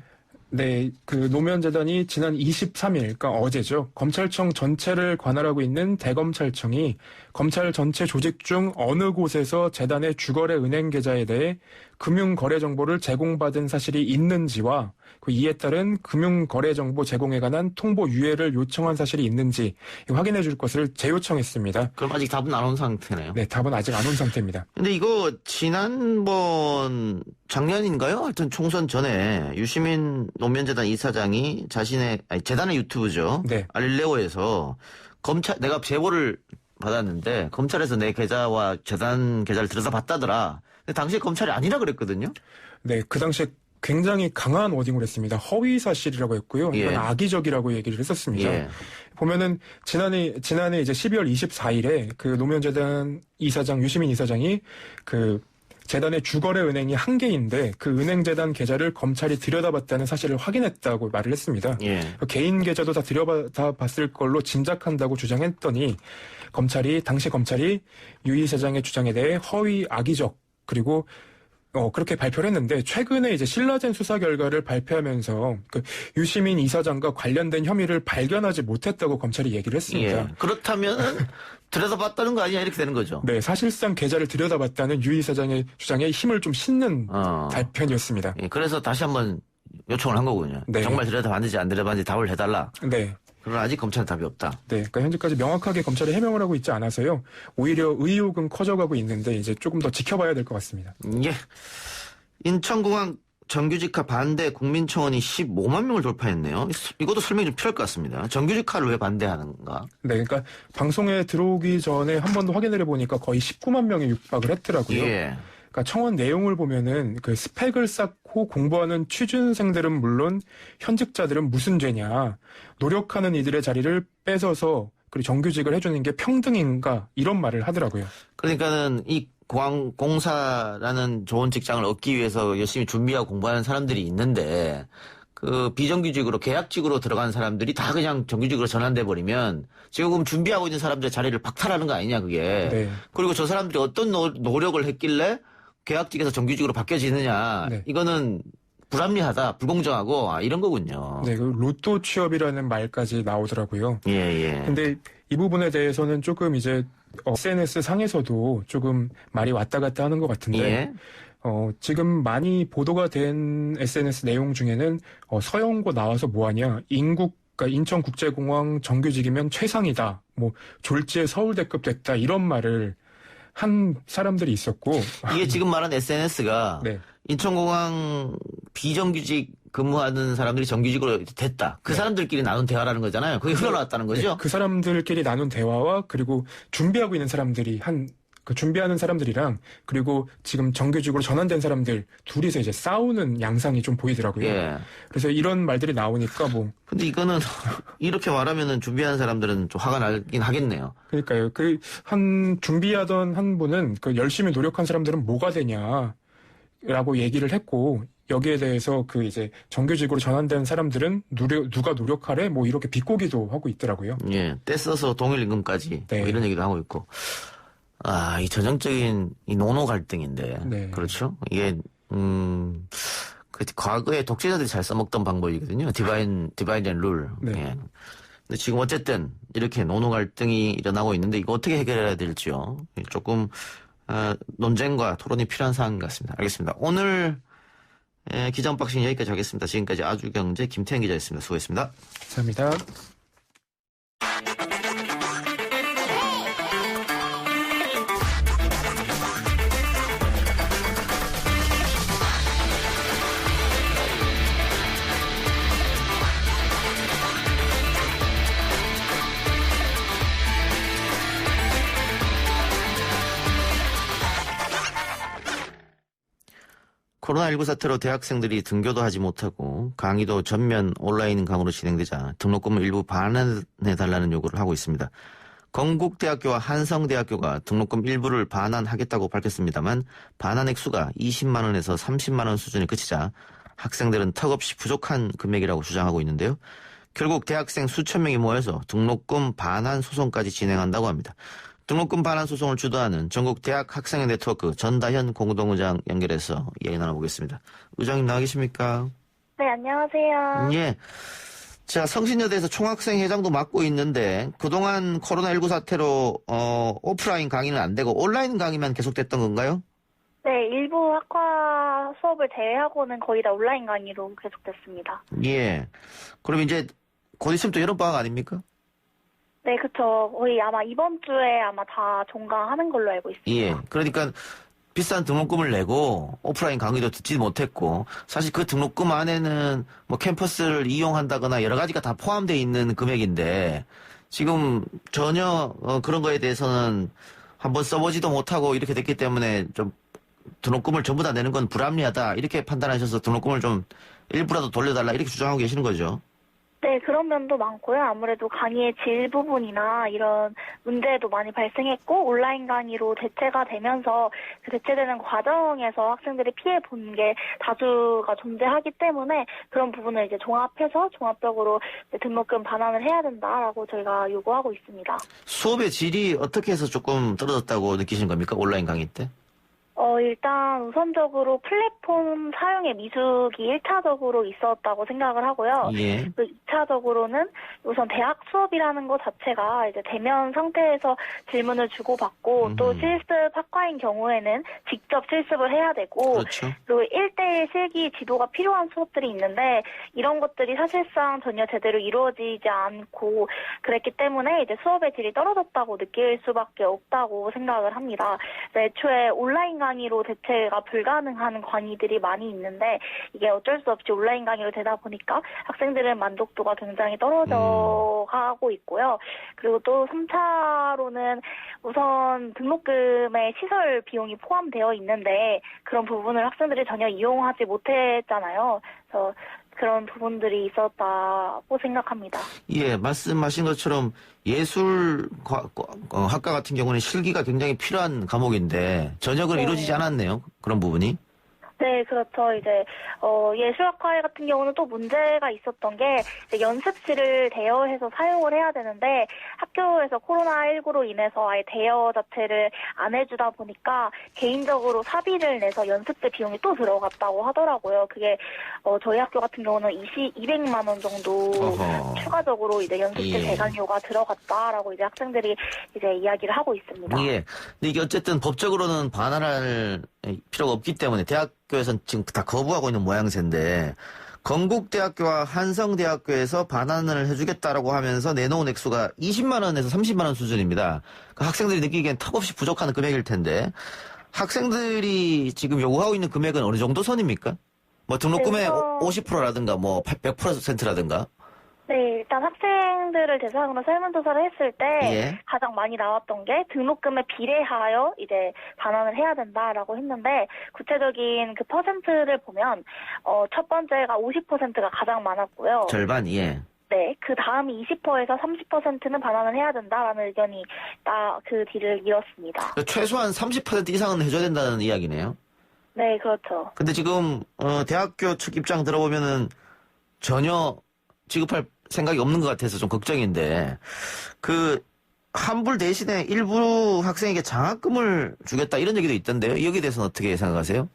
[SPEAKER 11] 네, 그 노무현 재단이 지난 23일, 그러니까 어제죠. 검찰청 전체를 관할하고 있는 대검찰청이 검찰 전체 조직 중 어느 곳에서 재단의 주거래 은행 계좌에 대해 금융거래 정보를 제공받은 사실이 있는지와 이에 따른 금융거래 정보 제공에 관한 통보 유예를 요청한 사실이 있는지 확인해 줄 것을 재요청했습니다.
[SPEAKER 3] 그럼 아직 답은 안 온 상태네요.
[SPEAKER 11] 네, 답은 아직 안 온 상태입니다.
[SPEAKER 3] 근데 이거 지난번 작년인가요? 하여튼 총선 전에 유시민 노무현재단 이사장이 재단의 유튜브죠.
[SPEAKER 11] 네.
[SPEAKER 3] 알릴레오에서 내가 제보를 받았는데 검찰에서 내 계좌와 재단 계좌를 들여다봤다더라. 근데 당시에 검찰이 아니라 그랬거든요.
[SPEAKER 11] 네, 그 당시에 굉장히 강한 워딩을 했습니다. 허위 사실이라고 했고요. 이건
[SPEAKER 3] 예.
[SPEAKER 11] 악의적이라고 얘기를 했었습니다.
[SPEAKER 3] 예.
[SPEAKER 11] 보면은 지난해 이제 12월 24일에 그 노무현재단 이사장 유시민 이사장이 그 재단의 주거래 은행이 한 개인데 그 은행 재단 계좌를 검찰이 들여다봤다는 사실을 확인했다고 말을 했습니다.
[SPEAKER 3] 예.
[SPEAKER 11] 개인 계좌도 다 들여다봤을 걸로 짐작한다고 주장했더니 당시 검찰이 유 이사장의 주장에 대해 허위 악의적 그리고 그렇게 발표를 했는데 최근에 이제 신라젠 수사 결과를 발표하면서 그 유시민 이사장과 관련된 혐의를 발견하지 못했다고 검찰이 얘기를 했습니다.
[SPEAKER 3] 예. 그렇다면 들여다봤다는 거 아니냐 이렇게 되는 거죠.
[SPEAKER 11] 네, 사실상 계좌를 들여다봤다는 유 이사장의 주장에 힘을 좀 싣는 답변이었습니다.
[SPEAKER 3] 예, 그래서 다시 한번 요청을 한 거군요.
[SPEAKER 11] 네.
[SPEAKER 3] 정말 들여다봤는지 안 들여다봤는지 답을 해달라.
[SPEAKER 11] 네.
[SPEAKER 3] 그러나 아직 검찰은 답이 없다.
[SPEAKER 11] 네, 그러니까 현재까지 명확하게 검찰이 해명을 하고 있지 않아서요. 오히려 의혹은 커져가고 있는데 이제 조금 더 지켜봐야 될 것 같습니다.
[SPEAKER 3] 예. 인천공항 정규직화 반대 국민청원이 15만 명을 돌파했네요. 이것도 설명이 좀 필요할 것 같습니다. 정규직화를 왜 반대하는가?
[SPEAKER 11] 네, 그러니까 방송에 들어오기 전에 한 번 더 확인을 해보니까 거의 19만 명이 육박을 했더라고요.
[SPEAKER 3] 예.
[SPEAKER 11] 그러니까 청원 내용을 보면은 그 스펙을 쌓고 공부하는 취준생들은 물론 현직자들은 무슨 죄냐. 노력하는 이들의 자리를 뺏어서 그리고 정규직을 해주는 게 평등인가 이런 말을 하더라고요.
[SPEAKER 3] 그러니까는 이 공사라는 좋은 직장을 얻기 위해서 열심히 준비하고 공부하는 사람들이 있는데 그 비정규직으로 계약직으로 들어간 사람들이 다 그냥 정규직으로 전환돼 버리면 지금 준비하고 있는 사람들의 자리를 박탈하는 거 아니냐 그게.
[SPEAKER 11] 네.
[SPEAKER 3] 그리고 저 사람들이 어떤 노력을 했길래 계약직에서 정규직으로 바뀌어지느냐.
[SPEAKER 11] 네.
[SPEAKER 3] 이거는 불합리하다, 불공정하고 이런 거군요.
[SPEAKER 11] 네, 그 로또 취업이라는 말까지 나오더라고요.
[SPEAKER 3] 예.
[SPEAKER 11] 근데 이 부분에 대해서는 조금 이제 SNS 상에서도 조금 말이 왔다 갔다 하는 것 같은데
[SPEAKER 3] 예.
[SPEAKER 11] 지금 많이 보도가 된 SNS 내용 중에는 서영고 나와서 뭐하냐 그러니까 인천국제공항 정규직이면 최상이다 뭐 졸지에 서울대급 됐다 이런 말을 한 사람들이 있었고
[SPEAKER 3] 이게 지금 말한 SNS가
[SPEAKER 11] 네.
[SPEAKER 3] 인천공항 비정규직 근무하는 사람들이 정규직으로 됐다. 그 사람들끼리 나눈 대화라는 거잖아요. 그게 흘러나왔다는 거죠?
[SPEAKER 11] 네, 그 사람들끼리 나눈 대화와 그리고 준비하고 있는 사람들이 준비하는 사람들이랑 그리고 지금 정규직으로 전환된 사람들 둘이서 이제 싸우는 양상이 좀 보이더라고요.
[SPEAKER 3] 예.
[SPEAKER 11] 그래서 이런 말들이 나오니까 뭐.
[SPEAKER 3] 근데 이거는 이렇게 말하면은 준비하는 사람들은 좀 화가 나긴 하겠네요.
[SPEAKER 11] 그러니까요. 준비하던 한 분은 열심히 노력한 사람들은 뭐가 되냐라고 얘기를 했고 여기에 대해서 이제 정규직으로 전환된 사람들은 누가 노력하래? 뭐 이렇게 비꼬기도 하고 있더라고요.
[SPEAKER 3] 예. 떼써서 동일 임금까지
[SPEAKER 11] 네.
[SPEAKER 3] 뭐 이런 얘기도 하고 있고. 이 전형적인 이 노노 갈등인데.
[SPEAKER 11] 네.
[SPEAKER 3] 그렇죠? 이게, 과거에 독재자들이 잘 써먹던 방법이거든요. 디바인 앤 룰.
[SPEAKER 11] 네.
[SPEAKER 3] 예. 근데 지금 어쨌든 이렇게 노노 갈등이 일어나고 있는데 이거 어떻게 해결해야 될지요. 조금, 논쟁과 토론이 필요한 상황인 것 같습니다. 알겠습니다. 오늘, 기자 언박싱 여기까지 하겠습니다. 지금까지 아주경제 김태현 기자였습니다. 수고했습니다.
[SPEAKER 11] 감사합니다.
[SPEAKER 3] 코로나19 사태로 대학생들이 등교도 하지 못하고 강의도 전면 온라인 강으로 진행되자 등록금을 일부 반환해달라는 요구를 하고 있습니다. 건국대학교와 한성대학교가 등록금 일부를 반환하겠다고 밝혔습니다만 반환 액수가 20만 원에서 30만 원 수준에 그치자 학생들은 턱없이 부족한 금액이라고 주장하고 있는데요. 결국 대학생 수천 명이 모여서 등록금 반환 소송까지 진행한다고 합니다. 등록금 반환 소송을 주도하는 전국 대학 학생회 네트워크 전다현 공동의장 연결해서 이야기 나눠보겠습니다. 의장님 나와 계십니까?
[SPEAKER 12] 네, 안녕하세요.
[SPEAKER 3] 예. 자, 성신여대에서 총학생 회장도 맡고 있는데 그동안 코로나19 사태로 오프라인 강의는 안 되고 온라인 강의만 계속됐던 건가요?
[SPEAKER 12] 네, 일부 학과 수업을 제외하고는 거의 다 온라인 강의로 계속됐습니다.
[SPEAKER 3] 예. 그럼 이제 곧 있으면 또 여름방학 아닙니까?
[SPEAKER 12] 네, 그쵸. 거의 아마 이번 주에 아마 다 종강하는 걸로 알고 있습니다.
[SPEAKER 3] 예. 그러니까 비싼 등록금을 내고 오프라인 강의도 듣지 못했고 사실 그 등록금 안에는 뭐 캠퍼스를 이용한다거나 여러 가지가 다 포함되어 있는 금액인데 지금 전혀 그런 거에 대해서는 한번 써보지도 못하고 이렇게 됐기 때문에 좀 등록금을 전부 다 내는 건 불합리하다 이렇게 판단하셔서 등록금을 좀 일부라도 돌려달라 이렇게 주장하고 계시는 거죠.
[SPEAKER 12] 네, 그런 면도 많고요. 아무래도 강의의 질 부분이나 이런 문제도 많이 발생했고 온라인 강의로 대체가 되면서 그 대체되는 과정에서 학생들이 피해 본 게 다수가 존재하기 때문에 그런 부분을 이제 종합해서 종합적으로 등록금 반환을 해야 된다라고 저희가 요구하고 있습니다.
[SPEAKER 3] 수업의 질이 어떻게 해서 조금 떨어졌다고 느끼신 겁니까? 온라인 강의 때?
[SPEAKER 12] 일단 우선적으로 플랫폼 사용의 미숙이 1차적으로 있었다고 생각을 하고요.
[SPEAKER 3] 예.
[SPEAKER 12] 그 2차적으로는 우선 대학 수업이라는 것 자체가 이제 대면 상태에서 질문을 주고받고 또 실습 학과인 경우에는 직접 실습을 해야 되고
[SPEAKER 3] 그렇죠.
[SPEAKER 12] 그리고 1대1 실기 지도가 필요한 수업들이 있는데 이런 것들이 사실상 전혀 제대로 이루어지지 않고 그랬기 때문에 이제 수업의 질이 떨어졌다고 느낄 수밖에 없다고 생각을 합니다. 애초에 온라인 강의로 대체가 불가능한 강의들이 많이 있는데 이게 어쩔 수 없이 온라인 강의로 되다 보니까 학생들의 만족도가 굉장히 떨어져 가고 있고요. 그리고 또 3차로는 우선 등록금에 시설 비용이 포함되어 있는데 그런 부분을 학생들이 전혀 이용하지 못했잖아요. 그래서 그런 부분들이 있었다고 생각합니다.
[SPEAKER 3] 예, 말씀하신 것처럼 예술 학과 같은 경우는 실기가 굉장히 필요한 과목인데 전혀 이루어지지 않았네요. 그런 부분이.
[SPEAKER 12] 네, 그렇죠. 이제 예술학과 같은 경우는 또 문제가 있었던 게 이제 연습실을 대여해서 사용을 해야 되는데 학교에서 코로나19로 인해서 아예 대여 자체를 안 해주다 보니까 개인적으로 사비를 내서 연습생 비용이 또 들어갔다고 하더라고요. 그게 저희 학교 같은 경우는 200만 원 정도 추가적으로 이제 연습생 대관료가 들어갔다라고 이제 학생들이 이제 이야기를 하고 있습니다.
[SPEAKER 3] 예. 근데 이게 어쨌든 법적으로는 반환할 필요가 없기 때문에 대학교에서는 지금 다 거부하고 있는 모양새인데 건국대학교와 한성대학교에서 반환을 해주겠다라고 하면서 내놓은 액수가 20만 원에서 30만 원 수준입니다. 그 학생들이 느끼기엔 턱없이 부족한 금액일 텐데 학생들이 지금 요구하고 있는 금액은 어느 정도 선입니까? 뭐 등록금의 50%라든가 뭐 100%라든가?
[SPEAKER 12] 네, 일단 학생들을 대상으로 설문조사를 했을 때 가장 많이 나왔던 게 등록금에 비례하여 이제 반환을 해야 된다라고 했는데 구체적인 그 퍼센트를 보면 첫 번째가 50%가 가장 많았고요.
[SPEAKER 3] 절반, 예.
[SPEAKER 12] 네, 그 다음이 20%에서 30%는 반환을 해야 된다라는 의견이 그 뒤를 이뤘습니다.
[SPEAKER 3] 최소한 30% 이상은 해줘야 된다는 이야기네요.
[SPEAKER 12] 네, 그렇죠.
[SPEAKER 3] 근데 지금 대학교 측 입장 들어보면은 전혀 지급할 생각이 없는 것 같아서 좀 걱정인데 그 환불 대신에 일부 학생에게 장학금을 주겠다 이런 얘기도 있던데요. 여기에 대해서는 어떻게 생각하세요?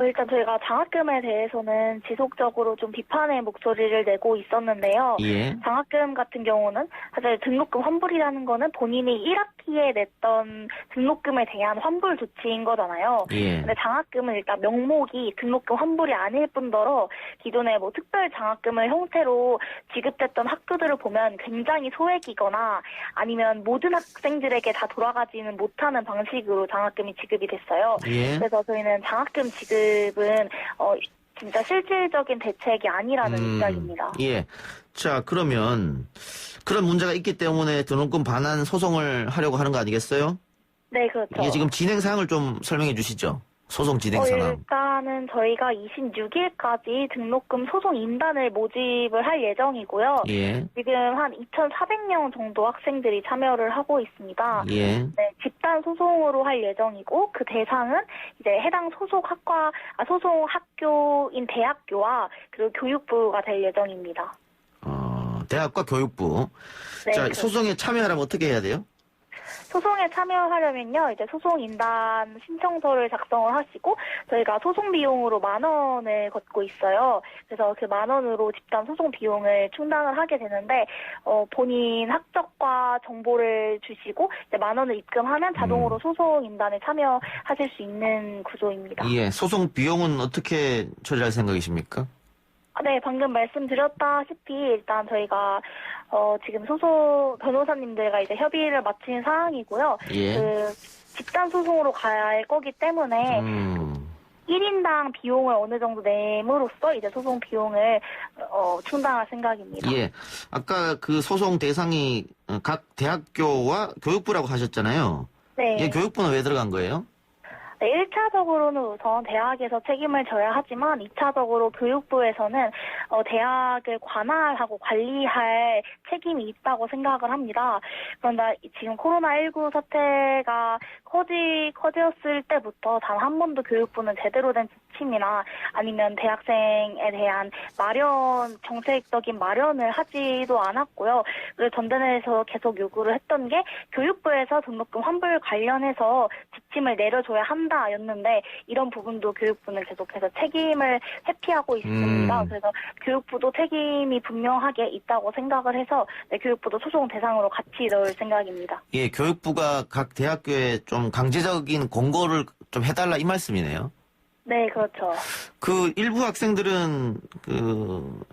[SPEAKER 12] 일단 저희가 장학금에 대해서는 지속적으로 좀 비판의 목소리를 내고 있었는데요.
[SPEAKER 3] 예.
[SPEAKER 12] 장학금 같은 경우는 사실 등록금 환불이라는 거는 본인이 1학기에 냈던 등록금에 대한 환불 조치인 거잖아요.
[SPEAKER 3] 예.
[SPEAKER 12] 근데 장학금은 일단 명목이 등록금 환불이 아닐 뿐더러 기존에 뭐 특별 장학금을 형태로 지급됐던 학교들을 보면 굉장히 소액이거나 아니면 모든 학생들에게 다 돌아가지는 못하는 방식으로 장학금이 지급이 됐어요.
[SPEAKER 3] 예.
[SPEAKER 12] 그래서 저희는 장학금 지급은 진짜 실질적인 대책이 아니라는 입장입니다.
[SPEAKER 3] 예. 자, 그러면 그런 문제가 있기 때문에 등록금 반환 소송을 하려고 하는 거 아니겠어요?
[SPEAKER 12] 네, 그렇죠.
[SPEAKER 3] 이게 지금 진행 사항을 좀 설명해 주시죠. 소송 진행 상황.
[SPEAKER 12] 일단은 저희가 26일까지 등록금 소송 인단을 모집을 할 예정이고요.
[SPEAKER 3] 예.
[SPEAKER 12] 지금 한 2,400명 정도 학생들이 참여를 하고 있습니다.
[SPEAKER 3] 예.
[SPEAKER 12] 네, 집단 소송으로 할 예정이고 그 대상은 이제 해당 소속 학교인 대학교와 그리고 교육부가 될 예정입니다.
[SPEAKER 3] 대학과 교육부.
[SPEAKER 12] 네,
[SPEAKER 3] 자,
[SPEAKER 12] 그렇죠.
[SPEAKER 3] 소송에 참여하려면 어떻게 해야 돼요?
[SPEAKER 12] 소송에 참여하려면요, 이제 소송인단 신청서를 작성을 하시고, 저희가 소송 비용으로 10,000원을 걷고 있어요. 그래서 그 10,000원으로 집단 소송 비용을 충당을 하게 되는데, 본인 학적과 정보를 주시고, 이제 10,000원을 입금하면 자동으로 소송인단에 참여하실 수 있는 구조입니다.
[SPEAKER 3] 예. 소송 비용은 어떻게 처리할 생각이십니까?
[SPEAKER 12] 네, 방금 말씀드렸다시피 일단 저희가 지금 소속 변호사님들과 이제 협의를 마친 상황이고요.
[SPEAKER 3] 예.
[SPEAKER 12] 그 집단 소송으로 갈 거기 때문에 1인당 비용을 어느 정도 내므로써 이제 소송 비용을 충당할 생각입니다.
[SPEAKER 3] 예. 아까 그 소송 대상이 각 대학교와 교육부라고 하셨잖아요.
[SPEAKER 12] 네.
[SPEAKER 3] 예, 교육부는 왜 들어간 거예요?
[SPEAKER 12] 네, 1차적으로는 우선 대학에서 책임을 져야 하지만 2차적으로 교육부에서는 대학을 관할하고 관리할 책임이 있다고 생각을 합니다. 그런데 지금 코로나19 사태가 커졌을 때부터 단 한 번도 교육부는 제대로 된 지침이나 아니면 대학생에 대한 정책적인 마련을 하지도 않았고요. 그래서 전단에서 계속 요구를 했던 게 교육부에서 등록금 환불 관련해서 지침을 내려줘야 한다였는데 이런 부분도 교육부는 계속해서 책임을 회피하고 있습니다. 그래서 교육부도 책임이 분명하게 있다고 생각을 해서 교육부도 소송 대상으로 같이 넣을 생각입니다.
[SPEAKER 3] 예, 교육부가 각 대학교에 좀 강제적인 권고를 좀 해달라 이 말씀이네요.
[SPEAKER 12] 네, 그렇죠.
[SPEAKER 3] 그 일부 학생들은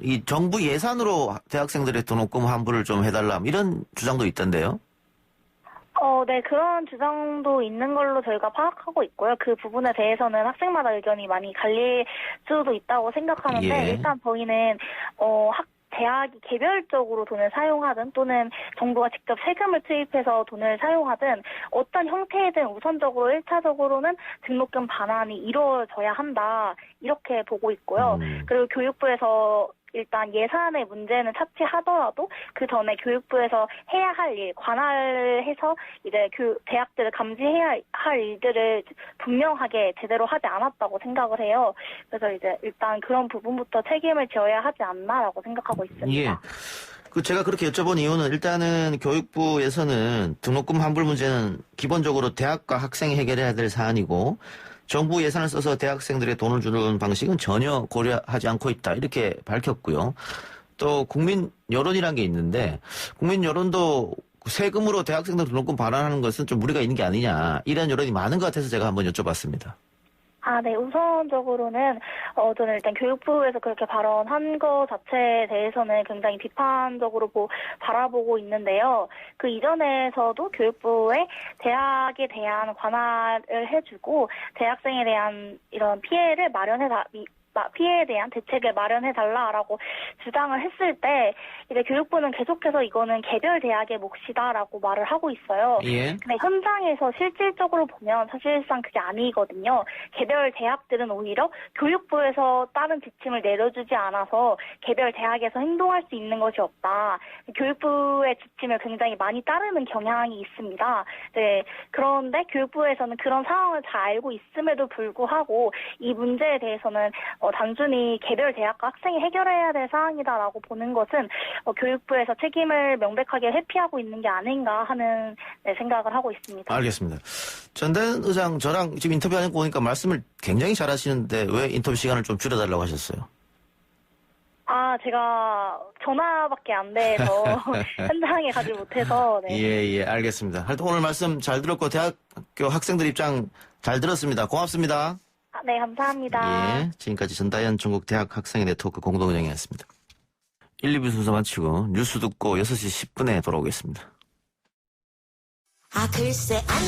[SPEAKER 3] 이 정부 예산으로 대학생들의 등록금 환불을 좀 해달라 이런 주장도 있던데요.
[SPEAKER 12] 네, 그런 주장도 있는 걸로 저희가 파악하고 있고요. 그 부분에 대해서는 학생마다 의견이 많이 갈릴 수도 있다고 생각하는데
[SPEAKER 3] 예.
[SPEAKER 12] 일단 저희는 대학이 개별적으로 돈을 사용하든 또는 정부가 직접 세금을 투입해서 돈을 사용하든 어떤 형태이든 우선적으로 1차적으로는 등록금 반환이 이루어져야 한다 이렇게 보고 있고요. 그리고 교육부에서 일단 예산의 문제는 차치하더라도 그 전에 교육부에서 해야 할 일, 관할을 해서 이제 대학들을 감시해야 할 일들을 분명하게 제대로 하지 않았다고 생각을 해요. 그래서 이제 일단 그런 부분부터 책임을 져야 하지 않나라고 생각하고 있습니다.
[SPEAKER 3] 예. 제가 그렇게 여쭤본 이유는 일단은 교육부에서는 등록금 환불 문제는 기본적으로 대학과 학생이 해결해야 될 사안이고 정부 예산을 써서 대학생들의 돈을 주는 방식은 전혀 고려하지 않고 있다. 이렇게 밝혔고요. 또 국민 여론이라는 게 있는데 국민 여론도 세금으로 대학생들 등록금 반환하는 것은 좀 무리가 있는 게 아니냐. 이런 여론이 많은 것 같아서 제가 한번 여쭤봤습니다.
[SPEAKER 12] 네. 우선적으로는 저는 일단 교육부에서 그렇게 발언한 것 자체에 대해서는 굉장히 비판적으로 바라보고 있는데요. 그 이전에서도 교육부에 대학에 대한 관할을 해주고 대학생에 대한 이런 피해에 대한 대책을 마련해달라라고 주장을 했을 때 이제 교육부는 계속해서 이거는 개별 대학의 몫이다라고 말을 하고 있어요.
[SPEAKER 3] 예.
[SPEAKER 12] 근데 현장에서 실질적으로 보면 사실상 그게 아니거든요. 개별 대학들은 오히려 교육부에서 다른 지침을 내려주지 않아서 개별 대학에서 행동할 수 있는 것이 없다. 교육부의 지침을 굉장히 많이 따르는 경향이 있습니다. 네. 그런데 교육부에서는 그런 상황을 잘 알고 있음에도 불구하고 이 문제에 대해서는 단순히 개별 대학과 학생이 해결해야 될 사항이다라고 보는 것은 교육부에서 책임을 명백하게 회피하고 있는 게 아닌가 하는 생각을 하고 있습니다.
[SPEAKER 3] 알겠습니다. 전대현 의장 저랑 지금 인터뷰하는 거 보니까 말씀을 굉장히 잘하시는데 왜 인터뷰 시간을 좀 줄여달라고 하셨어요?
[SPEAKER 12] 제가 전화밖에 안 돼서 현장에 가지 못해서. 네.
[SPEAKER 3] 예, 알겠습니다. 하여튼 오늘 말씀 잘 들었고 대학교 학생들 입장 잘 들었습니다. 고맙습니다.
[SPEAKER 12] 네, 감사합니다.
[SPEAKER 3] 예, 지금까지 전다현 전국 대학 학생회 네트워크 공동운영이었습니다. 1, 2부 순서 마치고 뉴스 듣고 6시 10분에 돌아오겠습니다.
[SPEAKER 13] 글쎄 안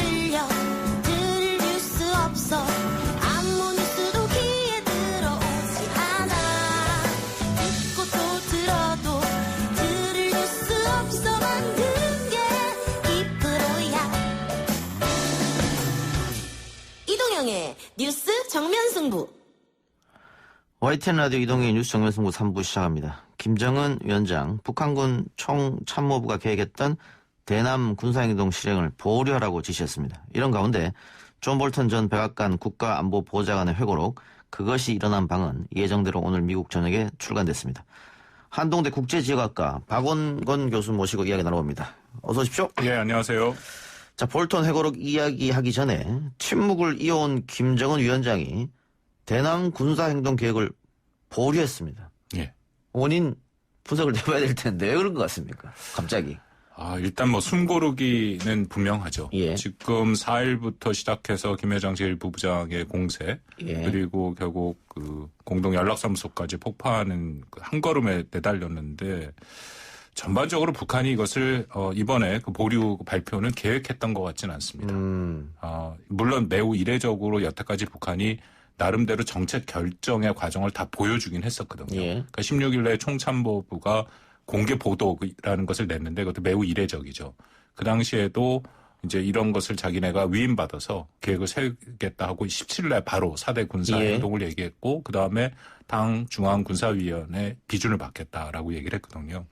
[SPEAKER 13] 들려 들을 뉴스 없어 아무 뉴스도 귀에 들어오지 않아 듣고 또 들어도 들을 뉴스 없어 만드는 게 2%야 이동영의 뉴스 정면 승부.
[SPEAKER 3] YTN 라디오 이동의 뉴스 정면 승부 3부 시작합니다. 김정은 위원장, 북한군 총참모부가 계획했던 대남 군사행동 실행을 보류하라고 지시했습니다. 이런 가운데 존 볼턴 전 백악관 국가안보보좌관의 회고록 그것이 일어난 방은 예정대로 오늘 미국 전역에 출간됐습니다. 한동대 국제지역학과 박원건 교수 모시고 이야기 나눠봅니다. 어서 오십시오.
[SPEAKER 14] 예, 안녕하세요.
[SPEAKER 3] 자, 볼턴 회고록 이야기하기 전에 침묵을 이어온 김정은 위원장이 대남 군사행동 계획을 보류했습니다.
[SPEAKER 14] 예.
[SPEAKER 3] 원인 분석을 해봐야 될 텐데 왜 그런 것 같습니까? 갑자기.
[SPEAKER 14] 일단 숨고르기는 분명하죠.
[SPEAKER 3] 예.
[SPEAKER 14] 지금 4일부터 시작해서 김여정 제1부부장의 공세,
[SPEAKER 3] 예.
[SPEAKER 14] 그리고 결국 공동연락사무소까지 폭파하는 한 걸음에 내달렸는데 전반적으로 북한이 이것을 이번에 보류 발표는 계획했던 것 같지는 않습니다. 물론 매우 이례적으로 여태까지 북한이 나름대로 정책 결정의 과정을 다 보여주긴 했었거든요.
[SPEAKER 3] 예.
[SPEAKER 14] 그러니까 16일에 총참모부가 공개 보도라는 것을 냈는데 그것도 매우 이례적이죠. 그 당시에도 이제 이런 것을 자기네가 위임받아서 계획을 세우겠다 하고 17일에 바로 4대 군사행동을 얘기했고 그다음에 당 중앙군사위원회 비준을 받겠다라고 얘기를 했거든요.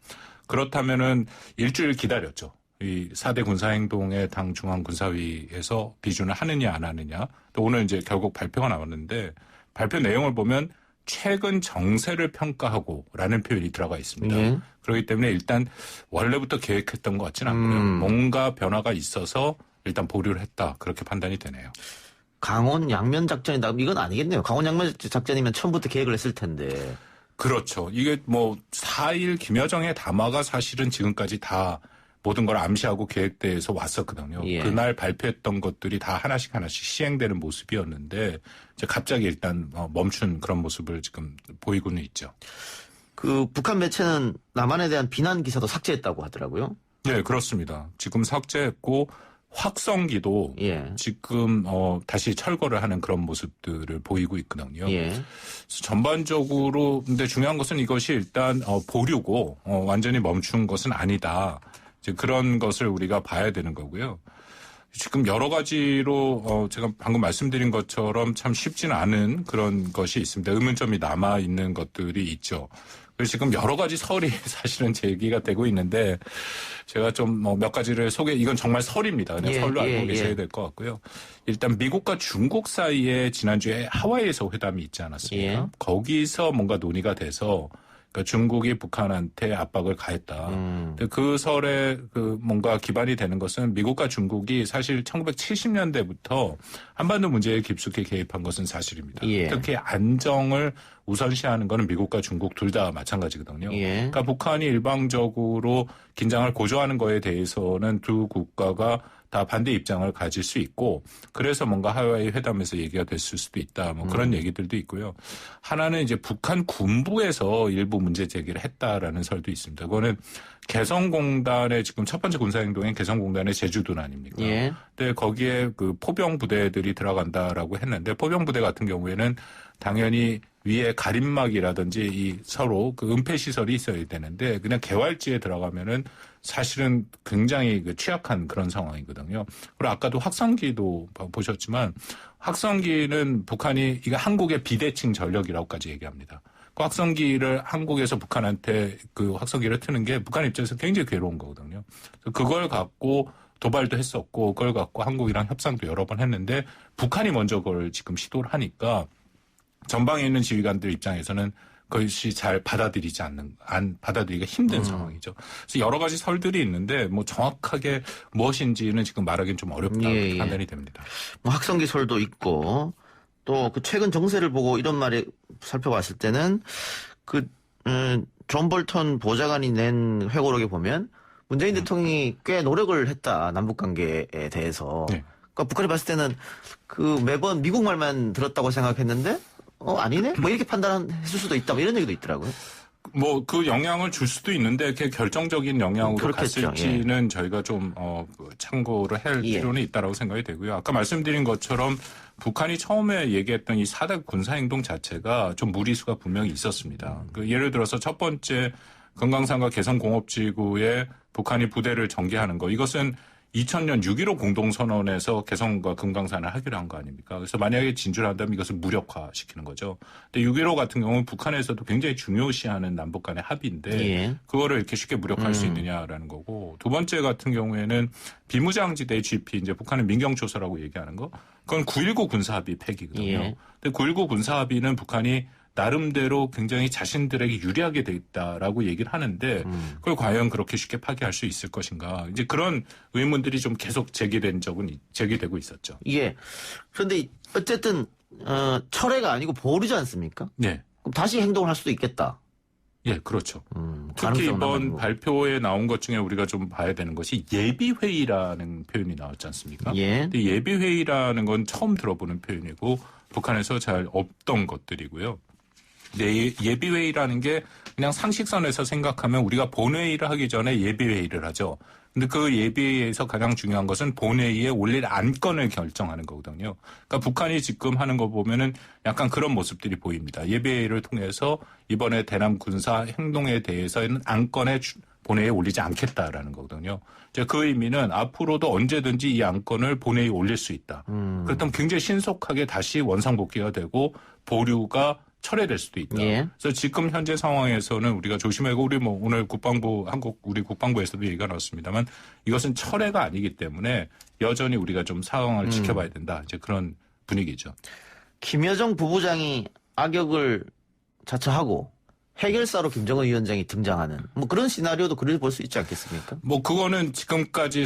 [SPEAKER 14] 그렇다면은 일주일 기다렸죠. 이 4대 군사행동의 당 중앙군사위에서 비준을 하느냐 안 하느냐. 또 오늘 이제 결국 발표가 나왔는데 발표 내용을 보면 최근 정세를 평가하고라는 표현이 들어가 있습니다. 그렇기 때문에 일단 원래부터 계획했던 것 같지는 않고요. 뭔가 변화가 있어서 일단 보류를 했다. 그렇게 판단이 되네요.
[SPEAKER 3] 강원 양면 작전이다. 이건 아니겠네요. 강원 양면 작전이면 처음부터 계획을 했을 텐데.
[SPEAKER 14] 그렇죠. 이게 4일 김여정의 담화가 사실은 지금까지 다 모든 걸 암시하고 계획돼서 왔었거든요.
[SPEAKER 3] 예.
[SPEAKER 14] 그날 발표했던 것들이 다 하나씩 시행되는 모습이었는데 이제 갑자기 일단 멈춘 그런 모습을 지금 보이고는 있죠.
[SPEAKER 3] 북한 매체는 남한에 대한 비난 기사도 삭제했다고 하더라고요.
[SPEAKER 14] 네, 그렇습니다. 지금 삭제했고 확성기도 지금 다시 철거를 하는 그런 모습들을 보이고 있거든요. 그래서 전반적으로 근데 중요한 것은 이것이 일단 보류고 완전히 멈춘 것은 아니다. 이제 그런 것을 우리가 봐야 되는 거고요. 지금 여러 가지로 제가 방금 말씀드린 것처럼 참 쉽지는 않은 그런 것이 있습니다. 의문점이 남아 있는 것들이 있죠. 그래서 지금 여러 가지 설이 사실은 제기가 되고 있는데 제가 좀 몇 가지를 이건 정말 설입니다. 그냥 설로 알고 계셔야 될 것 같고요. 일단 미국과 중국 사이에 지난주에 하와이에서 회담이 있지 않았습니까? 거기서 뭔가 논의가 돼서 그러니까 중국이 북한한테 압박을 가했다. 근데 그 설에 뭔가 기반이 되는 것은 미국과 중국이 사실 1970년대부터 한반도 문제에 깊숙이 개입한 것은 사실입니다. 특히 안정을 우선시하는 것은 미국과 중국 둘 다 마찬가지거든요. 그러니까 북한이 일방적으로 긴장을 고조하는 거에 대해서는 두 국가가 다 반대 입장을 가질 수 있고 그래서 뭔가 하와이 회담에서 얘기가 됐을 수도 있다. 그런 얘기들도 있고요. 하나는 이제 북한 군부에서 일부 문제 제기를 했다라는 설도 있습니다. 그거는 개성공단의 지금 첫 번째 군사행동인 개성공단의 제주도는 아닙니까? 근데 거기에 포병 부대들이 들어간다라고 했는데 포병 부대 같은 경우에는 당연히 위에 가림막이라든지 이 서로 은폐 시설이 있어야 되는데 그냥 개활지에 들어가면은 사실은 굉장히 취약한 그런 상황이거든요. 그리고 아까도 확성기도 보셨지만 확성기는 북한이 이거 한국의 비대칭 전력이라고까지 얘기합니다. 그 확성기를 한국에서 북한한테 확성기를 트는 게 북한 입장에서 굉장히 괴로운 거거든요. 그걸 갖고 도발도 했었고 그걸 갖고 한국이랑 협상도 여러 번 했는데 북한이 먼저 그걸 지금 시도를 하니까 전방에 있는 지휘관들 입장에서는 그것이 잘 받아들이기가 힘든 상황이죠. 그래서 여러 가지 설들이 있는데 뭐 정확하게 무엇인지는 지금 말하기는 좀 어렵다 판단이 됩니다.
[SPEAKER 3] 뭐 학성기 설도 있고 또 그 최근 정세를 보고 이런 말을 살펴봤을 때는 존 볼턴 보좌관이 낸 회고록에 보면 문재인 대통령이 꽤 노력을 했다. 남북 관계에 대해서.
[SPEAKER 14] 네.
[SPEAKER 3] 그러니까 북한이 봤을 때는 매번 미국 말만 들었다고 생각했는데 아니네? 뭐 이렇게 판단했을 수도 있다. 뭐 이런 얘기도 있더라고요.
[SPEAKER 14] 뭐 그 영향을 줄 수도 있는데 그게 결정적인 영향으로
[SPEAKER 3] 그렇겠죠.
[SPEAKER 14] 갔을지는 저희가 좀 참고를 할 필요는 있다라고 생각이 되고요. 아까 말씀드린 것처럼 북한이 처음에 얘기했던 이 4대 군사행동 자체가 좀 무리수가 분명히 있었습니다. 예를 들어서 첫 번째 금강산과 개성공업지구에 북한이 부대를 전개하는 거, 이것은 2000년 6.15 공동선언에서 개성과 금강산을 하기로 한 거 아닙니까? 그래서 만약에 진주를 한다면 이것을 무력화시키는 거죠. 근데 6.15 같은 경우는 북한에서도 굉장히 중요시하는 남북 간의 합의인데 그거를 이렇게 쉽게 무력화할 수 있느냐라는 거고, 두 번째 같은 경우에는 비무장지대 GP, 이제 북한은 민경초소라고 얘기하는 거, 그건 9.19 군사합의 폐기거든요. 근데 9.19 군사합의는 북한이 나름대로 굉장히 자신들에게 유리하게 돼 있다라고 얘기를 하는데 그걸 과연 그렇게 쉽게 파기할 수 있을 것인가. 이제 그런 의문들이 좀 계속 제기되고 있었죠.
[SPEAKER 3] 예. 그런데 어쨌든 철회가 아니고 보류지 않습니까?
[SPEAKER 14] 네.
[SPEAKER 3] 그럼 다시 행동을 할 수도 있겠다.
[SPEAKER 14] 예, 그렇죠. 특히 이번 발표에 나온 것 중에 우리가 좀 봐야 되는 것이 예비회의라는 표현이 나왔지 않습니까? 근데 예비회의라는 건 처음 들어보는 표현이고 북한에서 잘 없던 것들이고요. 예비회의라는 게 그냥 상식선에서 생각하면 우리가 본회의를 하기 전에 예비회의를 하죠. 근데 그 예비회의에서 가장 중요한 것은 본회의에 올릴 안건을 결정하는 거거든요. 그러니까 북한이 지금 하는 거 보면은 약간 그런 모습들이 보입니다. 예비회의를 통해서 이번에 대남 군사 행동에 대해서는 안건에 본회의에 올리지 않겠다라는 거거든요. 이제 그 의미는 앞으로도 언제든지 이 안건을 본회의에 올릴 수 있다. 그렇다면 굉장히 신속하게 다시 원상복귀가 되고 보류가 철회될 수도 있다. 그래서 지금 현재 상황에서는 우리가 조심하고 우리 뭐 오늘 우리 국방부에서도 얘기가 나왔습니다만 이것은 철회가 아니기 때문에 여전히 우리가 좀 상황을 지켜봐야 된다. 이제 그런 분위기죠.
[SPEAKER 3] 김여정 부부장이 악역을 자처하고 해결사로 김정은 위원장이 등장하는 뭐 그런 시나리오도 그려볼 수 있지 않겠습니까?
[SPEAKER 14] 뭐 그거는 지금까지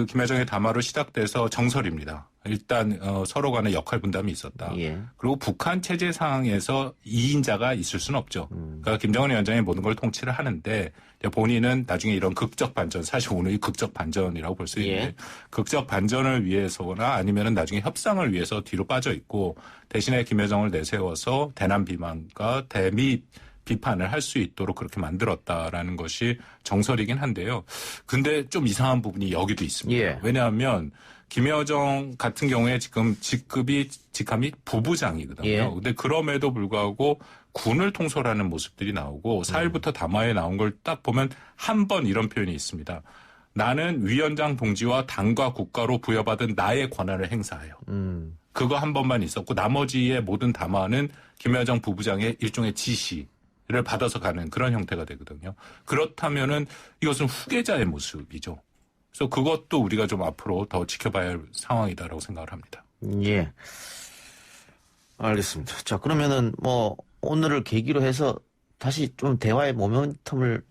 [SPEAKER 14] 김여정의 담화로 시작돼서 정설입니다. 일단 서로 간의 역할 분담이 있었다. 그리고 북한 체제 상황에서 2인자가 있을 수는 없죠. 그러니까 김정은 위원장이 모든 걸 통치를 하는데 본인은 나중에 이런 극적 반전, 사실 오늘이 극적 반전이라고 볼 수 있는데 극적 반전을 위해서거나 아니면은 나중에 협상을 위해서 뒤로 빠져 있고 대신에 김여정을 내세워서 대남 비판과 대미 비판을 할 수 있도록 그렇게 만들었다라는 것이 정설이긴 한데요. 근데 좀 이상한 부분이 여기도 있습니다. 왜냐하면 김여정 같은 경우에 지금 직함이 부부장이거든요. 근데 그럼에도 불구하고 군을 통솔하는 모습들이 나오고 4일부터 담화에 나온 걸 딱 보면 한 번 이런 표현이 있습니다. 나는 위원장 동지와 당과 국가로 부여받은 나의 권한을 행사해요. 그거 한 번만 있었고 나머지의 모든 담화는 김여정 부부장의 일종의 지시를 받아서 가는 그런 형태가 되거든요. 그렇다면은 이것은 후계자의 모습이죠. 그래서 그것도 우리가 좀 앞으로 더 지켜봐야 할 상황이다라고 생각을 합니다.
[SPEAKER 3] 예. 알겠습니다. 자, 그러면은 뭐 오늘을 계기로 해서 다시 좀 대화의 모멘텀을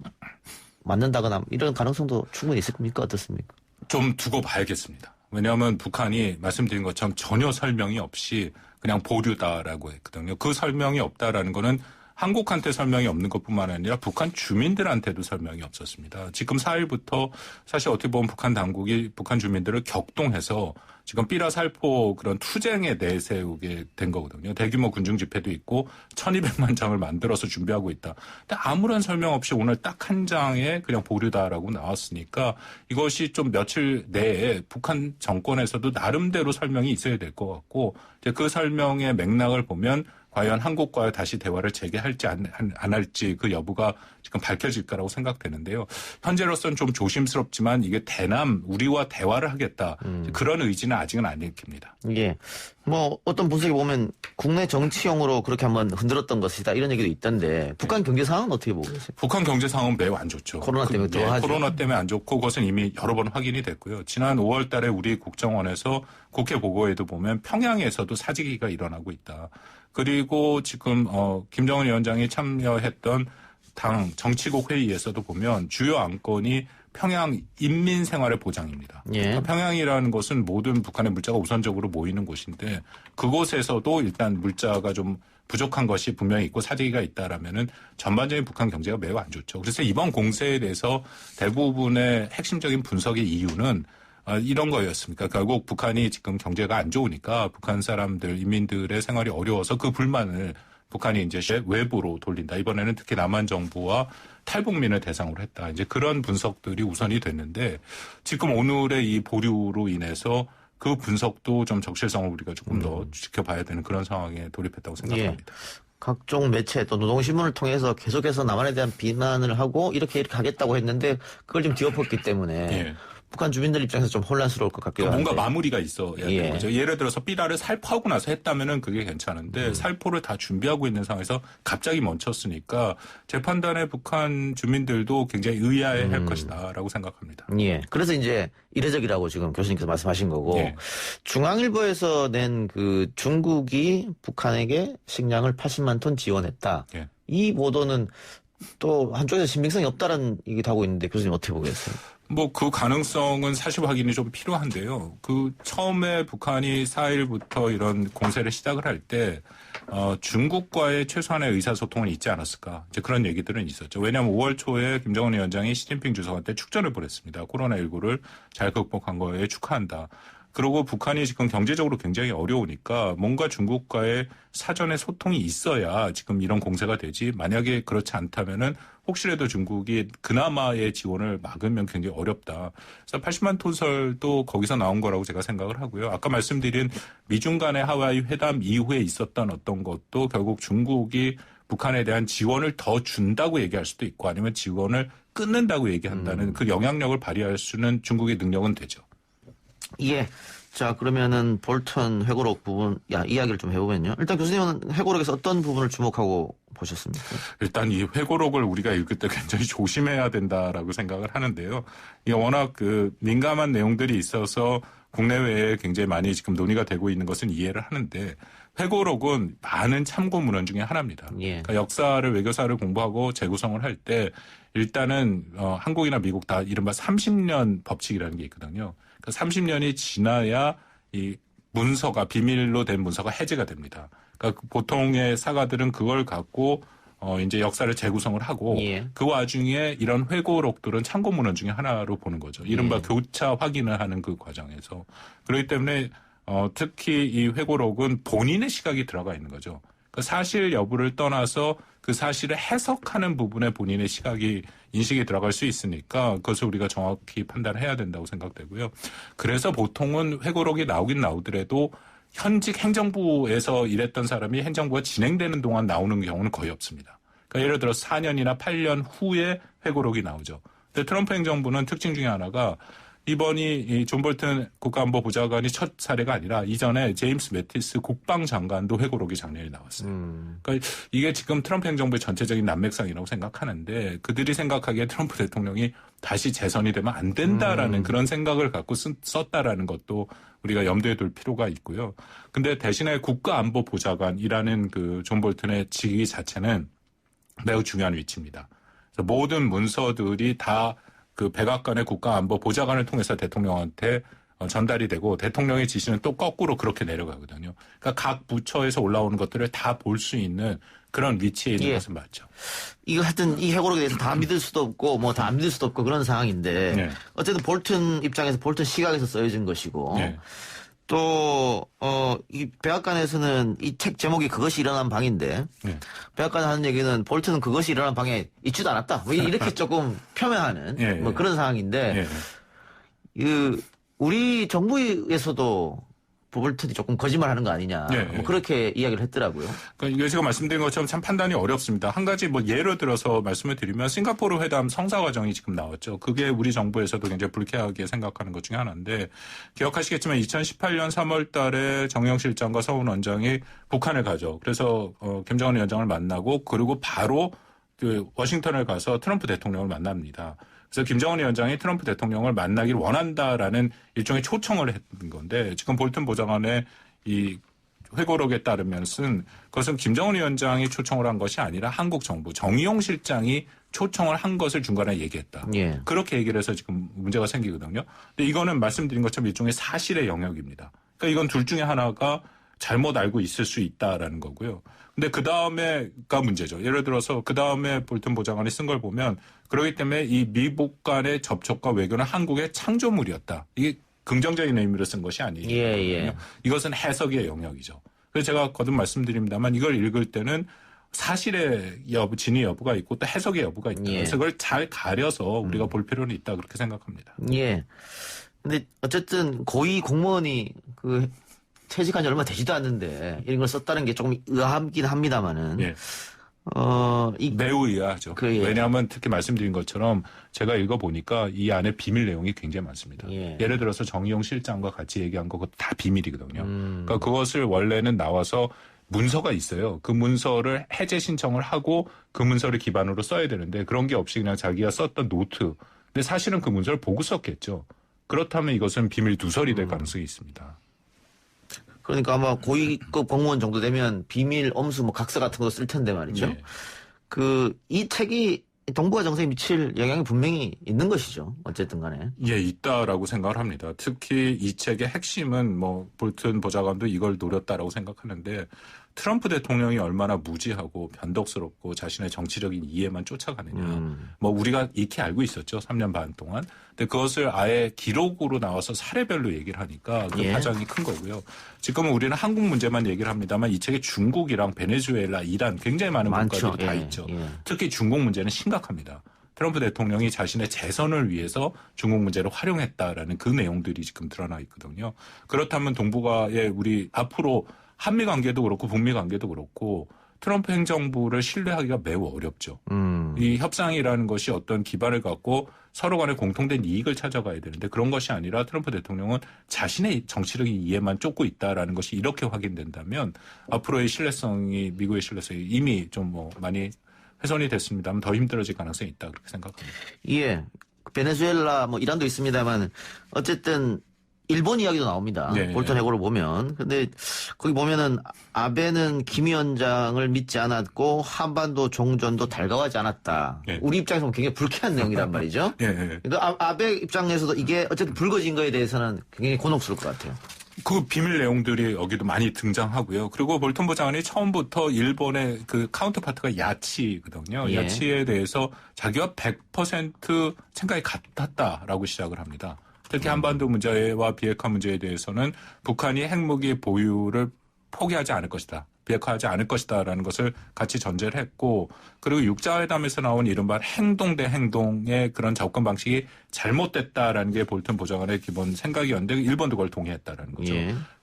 [SPEAKER 3] 만든다거나 이런 가능성도 충분히 있을 겁니까? 어떻습니까?
[SPEAKER 14] 좀 두고 봐야겠습니다. 왜냐하면 북한이 말씀드린 것처럼 전혀 설명이 없이 그냥 보류다라고 했거든요. 그 설명이 없다라는 거는 한국한테 설명이 없는 것뿐만 아니라 북한 주민들한테도 설명이 없었습니다. 지금 4일부터 사실 어떻게 보면 북한 당국이 북한 주민들을 격동해서 지금 삐라살포 그런 투쟁에 내세우게 된 거거든요. 대규모 군중 집회도 있고 1200만 장을 만들어서 준비하고 있다. 근데 아무런 설명 없이 오늘 딱 한 장에 그냥 보류다라고 나왔으니까 이것이 좀 며칠 내에 북한 정권에서도 나름대로 설명이 있어야 될 것 같고 이제 그 설명의 맥락을 보면 과연 한국과 다시 대화를 재개할지 안 할지 그 여부가 지금 밝혀질 거라고 생각되는데요. 현재로서는 좀 조심스럽지만 이게 우리와 대화를 하겠다. 그런 의지는 아직은 안 읽힙니다.
[SPEAKER 3] 예. 뭐 어떤 분석에 보면 국내 정치용으로 그렇게 한번 흔들었던 것이다 이런 얘기도 있던데 북한 경제 상황은 어떻게 보고 계세요?
[SPEAKER 14] 북한 경제 상황은 매우 안 좋죠.
[SPEAKER 3] 코로나 때문에 더 하죠.
[SPEAKER 14] 코로나 때문에 안 좋고 그것은 이미 여러 번 확인이 됐고요. 지난 5월 달에 우리 국정원에서 국회 보고에도 보면 평양에서도 사직위가 일어나고 있다. 그리고 지금 김정은 위원장이 참여했던 당 정치국 회의에서도 보면 주요 안건이 평양 인민 생활의 보장입니다.
[SPEAKER 3] 예.
[SPEAKER 14] 그러니까 평양이라는 것은 모든 북한의 물자가 우선적으로 모이는 곳인데 그곳에서도 일단 물자가 좀 부족한 것이 분명히 있고 사재기가 있다라면은 전반적인 북한 경제가 매우 안 좋죠. 그래서 이번 공세에 대해서 대부분의 핵심적인 분석의 이유는 이런 거였습니까? 결국 북한이 지금 경제가 안 좋으니까 북한 사람들, 인민들의 생활이 어려워서 그 불만을 북한이 이제 외부로 돌린다. 이번에는 특히 남한 정부와 탈북민을 대상으로 했다. 이제 그런 분석들이 우선이 됐는데 지금 오늘의 이 보류로 인해서 그 분석도 좀 적실성을 우리가 조금 더 지켜봐야 되는 그런 상황에 돌입했다고 생각합니다.
[SPEAKER 3] 예. 각종 매체 또 노동신문을 통해서 계속해서 남한에 대한 비난을 하고 이렇게 하겠다고 했는데 그걸 좀 뒤엎었기 때문에
[SPEAKER 14] 예.
[SPEAKER 3] 북한 주민들 입장에서 좀 혼란스러울 것 같기도 한데.
[SPEAKER 14] 뭔가 마무리가 있어야 되는 거죠. 예를 들어서 삐라를 살포하고 나서 했다면은 그게 괜찮은데 살포를 다 준비하고 있는 상황에서 갑자기 멈췄으니까 제 판단에 북한 주민들도 굉장히 의아해할 것이다라고 생각합니다.
[SPEAKER 3] 예. 그래서 이제 이례적이라고 지금 교수님께서 말씀하신 거고
[SPEAKER 14] 예.
[SPEAKER 3] 중앙일보에서 낸 그 중국이 북한에게 식량을 80만 톤 지원했다.
[SPEAKER 14] 예.
[SPEAKER 3] 이 보도는 또 한쪽에서 신빙성이 없다라는 얘기도 하고 있는데 교수님 어떻게 보겠어요?
[SPEAKER 14] 뭐 그 가능성은 사실 확인이 좀 필요한데요. 그 처음에 북한이 4일부터 이런 공세를 시작을 할 때 중국과의 최소한의 의사소통은 있지 않았을까. 이제 그런 얘기들은 있었죠. 왜냐하면 5월 초에 김정은 위원장이 시진핑 주석한테 축전을 보냈습니다. 코로나19를 잘 극복한 거에 축하한다. 그리고 북한이 지금 경제적으로 굉장히 어려우니까 뭔가 중국과의 사전에 소통이 있어야 지금 이런 공세가 되지. 만약에 그렇지 않다면은 혹시라도 중국이 그나마의 지원을 막으면 굉장히 어렵다. 그래서 80만 톤설도 거기서 나온 거라고 제가 생각을 하고요. 아까 말씀드린 미중 간의 하와이 회담 이후에 있었던 어떤 것도 결국 중국이 북한에 대한 지원을 더 준다고 얘기할 수도 있고 아니면 지원을 끊는다고 얘기한다는 그 영향력을 발휘할 수는 중국의 능력은 되죠.
[SPEAKER 3] 예. 자, 그러면은 볼턴 회고록 부분, 이야기를 좀 해보면요. 일단 교수님은 회고록에서 어떤 부분을 주목하고 보셨습니까?
[SPEAKER 14] 일단 이 회고록을 우리가 읽을 때 굉장히 조심해야 된다라고 생각을 하는데요. 이게 워낙 그 민감한 내용들이 있어서 국내외에 굉장히 많이 지금 논의가 되고 있는 것은 이해를 하는데 회고록은 많은 참고 문헌 중에 하나입니다.
[SPEAKER 3] 예.
[SPEAKER 14] 그러니까 역사를, 외교사를 공부하고 재구성을 할 때 일단은 한국이나 미국 다 이른바 30년 법칙이라는 게 있거든요. 그 30년이 지나야 이 문서가 비밀로 된 문서가 해제가 됩니다. 그러니까 보통의 사가들은 그걸 갖고 이제 역사를 재구성을 하고
[SPEAKER 3] 예.
[SPEAKER 14] 그 와중에 이런 회고록들은 참고 문헌 중에 하나로 보는 거죠. 이른바 교차 확인을 하는 그 과정에서 그렇기 때문에 특히 이 회고록은 본인의 시각이 들어가 있는 거죠. 그 사실 여부를 떠나서 그 사실을 해석하는 부분에 본인의 시각이 인식이 들어갈 수 있으니까 그것을 우리가 정확히 판단해야 된다고 생각되고요. 그래서 보통은 회고록이 나오긴 나오더라도 현직 행정부에서 일했던 사람이 행정부가 진행되는 동안 나오는 경우는 거의 없습니다. 그러니까 예를 들어 4년이나 8년 후에 회고록이 나오죠. 근데 트럼프 행정부는 특징 중에 하나가 이번이 이 존 볼튼 국가안보보좌관이 첫 사례가 아니라 이전에 제임스 매티스 국방장관도 회고록이 작년에 나왔어요. 그러니까 이게 지금 트럼프 행정부의 전체적인 난맥상이라고 생각하는데 그들이 생각하기에 트럼프 대통령이 다시 재선이 되면 안 된다라는 그런 생각을 갖고 썼다라는 것도 우리가 염두에 둘 필요가 있고요. 근데 대신에 국가안보보좌관이라는 그 존 볼튼의 직위 자체는 매우 중요한 위치입니다. 그래서 모든 문서들이 다 그 백악관의 국가안보보좌관을 통해서 대통령한테 전달이 되고 대통령의 지시는 또 거꾸로 그렇게 내려가거든요. 그러니까 각 부처에서 올라오는 것들을 다 볼 수 있는 그런 위치에 있는 것은 맞죠.
[SPEAKER 3] 이거 하여튼 이 회고록에 대해서 다 믿을 수도 없고 뭐 다 안 믿을 수도 없고 그런 상황인데
[SPEAKER 14] 네.
[SPEAKER 3] 어쨌든 볼튼 입장에서 볼튼 시각에서 써진 것이고
[SPEAKER 14] 네.
[SPEAKER 3] 또 이 백악관에서는 이 책 제목이 그것이 일어난 방인데
[SPEAKER 14] 네.
[SPEAKER 3] 백악관이 하는 얘기는 볼튼은 그것이 일어난 방에 있지도 않았다. 뭐 이렇게 조금 폄훼하는
[SPEAKER 14] 네.
[SPEAKER 3] 뭐 그런 상황인데
[SPEAKER 14] 네.
[SPEAKER 3] 우리 정부에서도 볼튼이 조금 거짓말하는 거 아니냐.
[SPEAKER 14] 네.
[SPEAKER 3] 뭐 그렇게 이야기를 했더라고요.
[SPEAKER 14] 그러니까 이게 제가 말씀드린 것처럼 참 판단이 어렵습니다. 한 가지 뭐 예를 들어서 말씀을 드리면 싱가포르 회담 성사 과정이 지금 나왔죠. 그게 우리 정부에서도 굉장히 불쾌하게 생각하는 것 중에 하나인데 기억하시겠지만 2018년 3월 달에 정영 실장과 서훈 원장이 북한을 가죠. 그래서 김정은 위원장을 만나고 그리고 바로 그 워싱턴을 가서 트럼프 대통령을 만납니다. 그래서 김정은 위원장이 트럼프 대통령을 만나기를 원한다라는 일종의 초청을 했던 건데 지금 볼튼 보좌관의 이 회고록에 따르면은 그것은 김정은 위원장이 초청을 한 것이 아니라 한국 정부 정의용 실장이 초청을 한 것을 중간에 얘기했다.
[SPEAKER 3] 예.
[SPEAKER 14] 그렇게 얘기를 해서 지금 문제가 생기거든요. 근데 이거는 말씀드린 것처럼 일종의 사실의 영역입니다. 그러니까 이건 둘 중에 하나가 잘못 알고 있을 수 있다라는 거고요. 근데 그 다음에가 문제죠. 예를 들어서 그 다음에 볼튼 보좌관이 쓴 걸 보면 그렇기 때문에 이 미국 간의 접촉과 외교는 한국의 창조물이었다. 이게 긍정적인 의미로 쓴 것이 아니에요.
[SPEAKER 3] 예.
[SPEAKER 14] 이것은 해석의 영역이죠. 그래서 제가 거듭 말씀드립니다만 이걸 읽을 때는 사실의 진위 여부가 있고 또 해석의 여부가 있다. 그래서 그걸 잘 가려서 우리가 볼 필요는 있다 그렇게 생각합니다.
[SPEAKER 3] 예. 근데 어쨌든 고위 공무원이 퇴직한 지 얼마 되지도 않는데 이런 걸 썼다는 게 조금 의아하긴 합니다만은.
[SPEAKER 14] 예. 매우 의아하죠. 왜냐하면 특히 말씀드린 것처럼 제가 읽어보니까 이 안에 비밀 내용이 굉장히 많습니다. 예를 들어서 정의용 실장과 같이 얘기한 거 그것도 다 비밀이거든요. 그러니까 그것을 원래는 나와서 문서가 있어요. 그 문서를 해제 신청을 하고 그 문서를 기반으로 써야 되는데 그런 게 없이 그냥 자기가 썼던 노트. 근데 사실은 그 문서를 보고 썼겠죠. 그렇다면 이것은 비밀 누설이 될 가능성이 있습니다.
[SPEAKER 3] 그러니까 아마 고위급 공무원 정도 되면 비밀, 엄수, 각서 같은 거 쓸 텐데 말이죠.
[SPEAKER 14] 네.
[SPEAKER 3] 이 책이 동북아 정세에 미칠 영향이 분명히 있는 것이죠. 어쨌든 간에.
[SPEAKER 14] 예, 있다라고 생각을 합니다. 특히 이 책의 핵심은 볼튼 보좌관도 이걸 노렸다라고 생각하는데 트럼프 대통령이 얼마나 무지하고 변덕스럽고 자신의 정치적인 이해만 쫓아가느냐. 우리가 익히 알고 있었죠. 3년 반 동안. 근데 그것을 아예 기록으로 나와서 사례별로 얘기를 하니까 그 파장이 큰 거고요. 지금은 우리는 한국 문제만 얘기를 합니다만 이 책에 중국이랑 베네수엘라, 이란 굉장히 많은 국가들이 다 있죠. 특히 중국 문제는 심각합니다. 트럼프 대통령이 자신의 재선을 위해서 중국 문제를 활용했다라는 그 내용들이 지금 드러나 있거든요. 그렇다면 동북아에 우리 앞으로 한미 관계도 그렇고 북미 관계도 그렇고 트럼프 행정부를 신뢰하기가 매우 어렵죠. 이 협상이라는 것이 어떤 기반을 갖고 서로 간에 공통된 이익을 찾아가야 되는데 그런 것이 아니라 트럼프 대통령은 자신의 정치적인 이해만 쫓고 있다라는 것이 이렇게 확인된다면 앞으로의 신뢰성이 미국의 신뢰성이 이미 좀 많이 훼손이 됐습니다만 더 힘들어질 가능성이 있다 그렇게 생각합니다.
[SPEAKER 3] 예, 베네수엘라 이란도 있습니다만 어쨌든 일본 이야기도 나옵니다. 볼턴 해고를 보면. 근데 거기 보면은 아베는 김 위원장을 믿지 않았고 한반도 종전도 달가워하지 않았다. 우리 입장에서 보면 굉장히 불쾌한 내용이란 말이죠. 그러니까 아베 입장에서도 이게 어쨌든 불거진 거에 대해서는 굉장히 곤혹스러울 것 같아요.
[SPEAKER 14] 그 비밀 내용들이 여기도 많이 등장하고요. 그리고 볼턴 보좌관이 처음부터 일본의 그 카운터파트가 야치거든요. 야치에 대해서 자기와 100% 생각이 같았다라고 시작을 합니다. 특히 한반도 문제와 비핵화 문제에 대해서는 북한이 핵무기 보유를 포기하지 않을 것이다. 비핵화하지 않을 것이다라는 것을 같이 전제를 했고 그리고 육자회담에서 나온 이른바 행동 대 행동의 그런 접근 방식이 잘못됐다라는 게 볼턴 보좌관의 기본 생각이었는데 일본도 그걸 동의했다라는 거죠.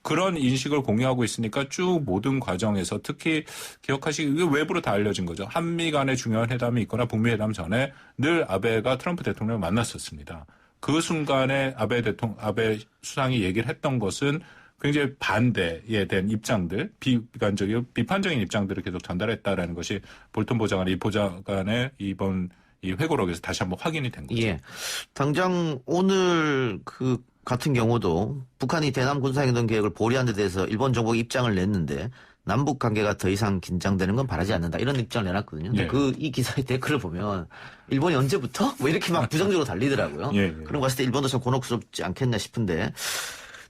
[SPEAKER 14] 그런 인식을 공유하고 있으니까 쭉 모든 과정에서 특히 기억하시기 외부로 다 알려진 거죠. 한미 간의 중요한 회담이 있거나 북미 회담 전에 늘 아베가 트럼프 대통령을 만났었습니다. 그 순간에 아베 수상이 얘기를 했던 것은 굉장히 반대에 대한 입장들, 비판적인 입장들을 계속 전달했다라는 것이 볼턴 보좌관의 이 보좌관의 이번 이 회고록에서 다시 한번 확인이 된 거죠.
[SPEAKER 3] 예. 당장 오늘 같은 경우도 북한이 대남 군사행동 계획을 보류한 데 대해서 일본 정부가 입장을 냈는데 남북 관계가 더 이상 긴장되는 건 바라지 않는다. 이런 입장을 내놨거든요. 근데 이 기사의 댓글을 보면 일본이 언제부터? 이렇게 부정적으로 달리더라고요. 그런 거 봤을 때 일본도 좀 곤혹스럽지 않겠나 싶은데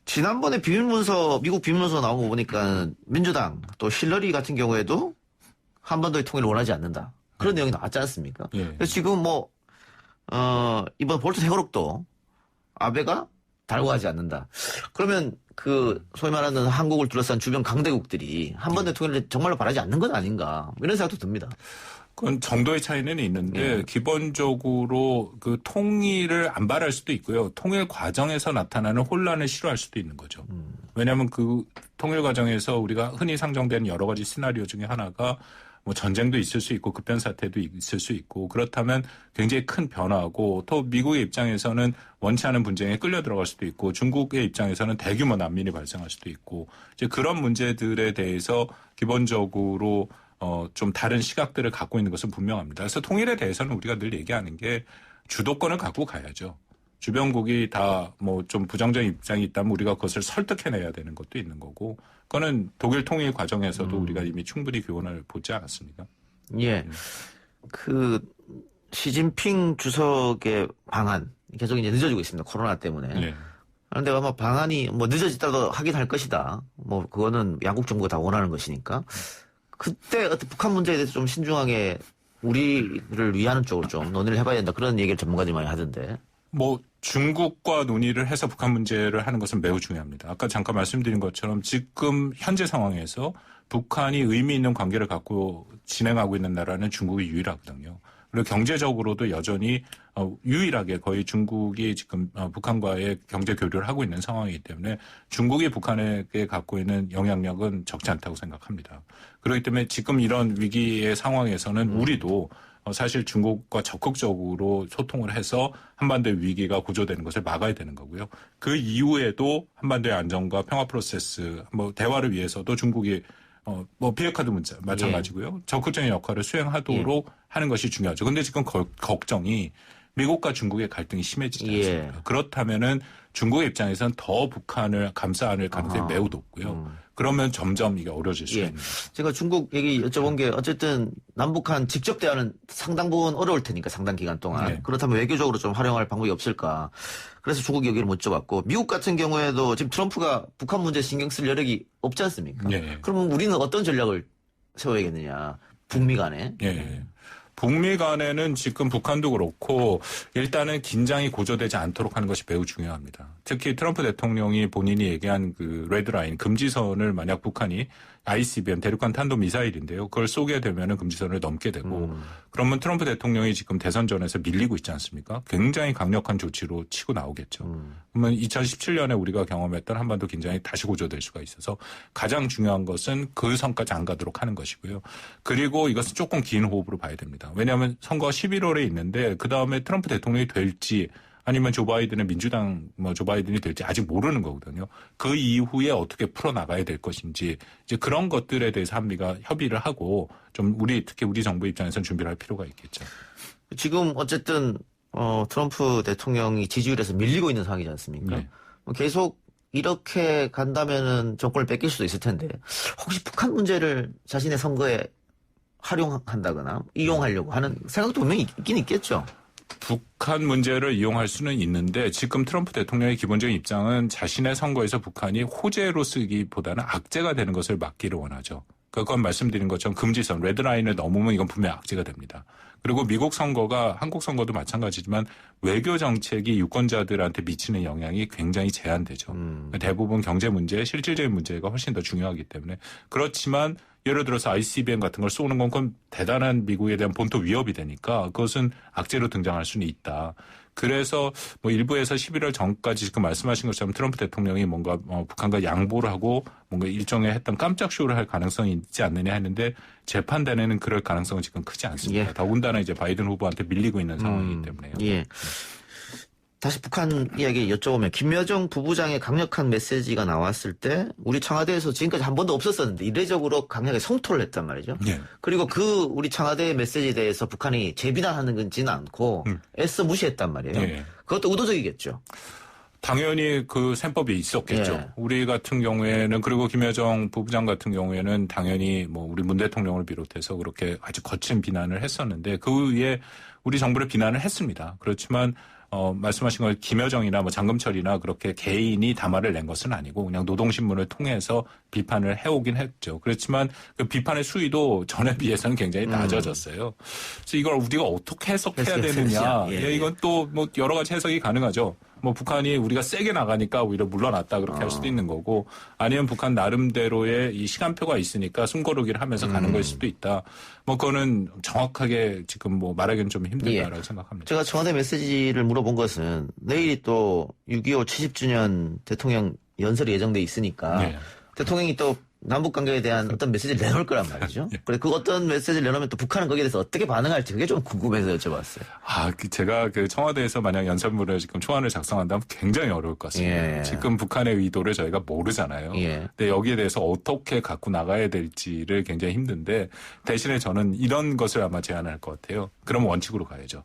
[SPEAKER 3] 지난번에 미국 비밀문서 나온 거 보니까 민주당 또 힐러리 같은 경우에도 한반도의 통일을 원하지 않는다. 그런 내용이 나왔지 않습니까? 그래서 지금 이번 볼턴 회고록도 아베가 달고하지 않는다. 그러면 소위 말하는 한국을 둘러싼 주변 강대국들이 한반도 통일을 정말로 바라지 않는 건 아닌가. 이런 생각도 듭니다.
[SPEAKER 14] 그건 정도의 차이는 있는데 기본적으로 그 통일을 안 바랄 수도 있고요. 통일 과정에서 나타나는 혼란을 싫어할 수도 있는 거죠. 왜냐하면 그 통일 과정에서 우리가 흔히 상정되는 여러 가지 시나리오 중에 하나가 전쟁도 있을 수 있고 급변 사태도 있을 수 있고 그렇다면 굉장히 큰 변화고 또 미국의 입장에서는 원치 않은 분쟁에 끌려 들어갈 수도 있고 중국의 입장에서는 대규모 난민이 발생할 수도 있고 이제 그런 문제들에 대해서 기본적으로 좀 다른 시각들을 갖고 있는 것은 분명합니다. 그래서 통일에 대해서는 우리가 늘 얘기하는 게 주도권을 갖고 가야죠. 주변국이 다 뭐 좀 부정적인 입장이 있다면 우리가 그것을 설득해내야 되는 것도 있는 거고 그거는 독일 통일 과정에서도 우리가 이미 충분히 교훈을 보지 않았습니까?
[SPEAKER 3] 예. 그 시진핑 주석의 방안 계속 이제 늦어지고 있습니다. 코로나 때문에.
[SPEAKER 14] 네.
[SPEAKER 3] 그런데 아마 방안이 뭐 늦어지더라도 하긴 할 것이다. 뭐 그거는 양국 정부가 다 원하는 것이니까. 그때 어떤 북한 문제에 대해서 좀 신중하게 우리를 위하는 쪽으로 좀 논의를 해봐야 된다. 그런 얘기를 전문가들이 많이 하던데.
[SPEAKER 14] 뭐 중국과 논의를 해서 북한 문제를 하는 것은 매우 중요합니다. 아까 잠깐 말씀드린 것처럼 지금 현재 상황에서 북한이 의미 있는 관계를 갖고 진행하고 있는 나라는 중국이 유일하거든요. 그리고 경제적으로도 여전히 유일하게 거의 중국이 지금 북한과의 경제 교류를 하고 있는 상황이기 때문에 중국이 북한에게 갖고 있는 영향력은 적지 않다고 생각합니다. 그렇기 때문에 지금 이런 위기의 상황에서는 우리도 사실 중국과 적극적으로 소통을 해서 한반도의 위기가 고조되는 것을 막아야 되는 거고요. 그 이후에도 한반도의 안정과 평화 프로세스, 뭐 대화를 위해서도 중국이 뭐 비핵화도 문제 마찬가지고요. 적극적인 역할을 수행하도록 하는 것이 중요하죠. 그런데 지금 걱정이 미국과 중국의 갈등이 심해지지 않습니까? 그렇다면은 중국의 입장에서는 더 북한을 감싸 안을 가능성이 매우 높고요. 그러면 점점 이게 어려워질 수 있는 거죠.
[SPEAKER 3] 제가 중국 얘기 여쭤본 게 어쨌든 남북한 직접 대화는 상당 부분 어려울 테니까 상당 기간 동안.
[SPEAKER 14] 네.
[SPEAKER 3] 그렇다면 외교적으로 좀 활용할 방법이 없을까. 그래서 중국 얘기를 못 여쭤봤고 미국 같은 경우에도 지금 트럼프가 북한 문제 신경 쓸 여력이 없지 않습니까?
[SPEAKER 14] 네.
[SPEAKER 3] 그러면 우리는 어떤 전략을 세워야겠느냐. 북미 간에.
[SPEAKER 14] 네. 북미 간에는 지금 북한도 그렇고 일단은 긴장이 고조되지 않도록 하는 것이 매우 중요합니다. 특히 트럼프 대통령이 본인이 얘기한 그 레드라인 금지선을 만약 북한이 ICBM 대륙간 탄도 미사일인데요. 그걸 쏘게 되면은 금지선을 넘게 되고 그러면 트럼프 대통령이 지금 대선전에서 밀리고 있지 않습니까? 굉장히 강력한 조치로 치고 나오겠죠. 그러면 2017년에 우리가 경험했던 한반도 긴장이 다시 고조될 수가 있어서 가장 중요한 것은 그 선까지 안 가도록 하는 것이고요. 그리고 이것은 조금 긴 호흡으로 봐야 됩니다. 왜냐하면 선거가 11월에 있는데 그 다음에 트럼프 대통령이 될지 아니면 조 바이든의 민주당 조 바이든이 될지 아직 모르는 거거든요. 그 이후에 어떻게 풀어나가야 될 것인지 이제 그런 것들에 대해서 한미가 협의를 하고 좀 특히 우리 정부 입장에서는 준비를 할 필요가 있겠죠.
[SPEAKER 3] 지금 어쨌든 트럼프 대통령이 지지율에서 밀리고 있는 상황이지 않습니까?
[SPEAKER 14] 네.
[SPEAKER 3] 계속 이렇게 간다면은 정권을 뺏길 수도 있을 텐데 혹시 북한 문제를 자신의 선거에 활용한다거나 이용하려고 하는 생각도 분명히 있긴 있겠죠.
[SPEAKER 14] 북한 문제를 이용할 수는 있는데 지금 트럼프 대통령의 기본적인 입장은 자신의 선거에서 북한이 호재로 쓰기보다는 악재가 되는 것을 막기를 원하죠. 그건 말씀드린 것처럼 금지선, 레드라인을 넘으면 이건 분명히 악재가 됩니다. 그리고 미국 선거가 한국 선거도 마찬가지지만 외교 정책이 유권자들한테 미치는 영향이 굉장히 제한되죠. 대부분 경제 문제, 실질적인 문제가 훨씬 더 중요하기 때문에 그렇지만 예를 들어서 ICBM 같은 걸 쏘는 건 그건 대단한 미국에 대한 본토 위협이 되니까 그것은 악재로 등장할 수는 있다. 그래서 뭐 일부에서 11월 전까지 지금 말씀하신 것처럼 트럼프 대통령이 뭔가 북한과 양보를 하고 뭔가 일종의 했던 깜짝 쇼를 할 가능성이 있지 않느냐 했는데 재판단에는 그럴 가능성은 지금 크지 않습니다. 더군다나 이제 바이든 후보한테 밀리고 있는 상황이기 때문에요.
[SPEAKER 3] 예. 다시 북한 이야기 여쭤보면 김여정 부부장의 강력한 메시지가 나왔을 때 우리 청와대에서 지금까지 한 번도 없었었는데 이례적으로 강하게 성토를 했단 말이죠.
[SPEAKER 14] 네.
[SPEAKER 3] 그리고 우리 청와대의 메시지에 대해서 북한이 재비난하는 건지는 않고 애써 무시했단 말이에요.
[SPEAKER 14] 네.
[SPEAKER 3] 그것도 의도적이겠죠.
[SPEAKER 14] 당연히 그 셈법이 있었겠죠.
[SPEAKER 3] 예.
[SPEAKER 14] 우리 같은 경우에는 그리고 김여정 부부장 같은 경우에는 당연히 뭐 우리 문 대통령을 비롯해서 그렇게 아주 거친 비난을 했었는데 그 위에 우리 정부를 비난을 했습니다. 그렇지만 말씀하신 걸 김여정이나 뭐 장금철이나 그렇게 개인이 담화를 낸 것은 아니고 그냥 노동신문을 통해서 비판을 해오긴 했죠. 그렇지만 그 비판의 수위도 전에 비해서는 굉장히 낮아졌어요. 그래서 이걸 우리가 어떻게 해석해야 되느냐.
[SPEAKER 3] 예.
[SPEAKER 14] 이건 또 뭐 여러 가지 해석이 가능하죠. 뭐 북한이 우리가 세게 나가니까 오히려 물러났다 그렇게 할 수도 있는 거고 아니면 북한 나름대로의 이 시간표가 있으니까 숨고르기를 하면서 가는 걸 수도 있다. 뭐 그거는 정확하게 지금 뭐 말하기는 좀 힘들다라고 생각합니다.
[SPEAKER 3] 제가 청와대 메시지를 물어본 것은 내일이 또 6.25 70주년 대통령 연설이 예정돼 있으니까 대통령이 또 남북 관계에 대한 어떤 메시지를 내놓을 거란 말이죠. 그래 그 어떤 메시지를 내놓으면 또 북한은 거기에 대해서 어떻게 반응할지 그게 좀 궁금해서 여쭤봤어요.
[SPEAKER 14] 제가 그 청와대에서 만약 연설문을 지금 초안을 작성한다면 굉장히 어려울 것 같습니다. 지금 북한의 의도를 저희가 모르잖아요. 근데 여기에 대해서 어떻게 갖고 나가야 될지를 굉장히 힘든데 대신에 저는 이런 것을 아마 제안할 것 같아요. 그럼 원칙으로 가야죠.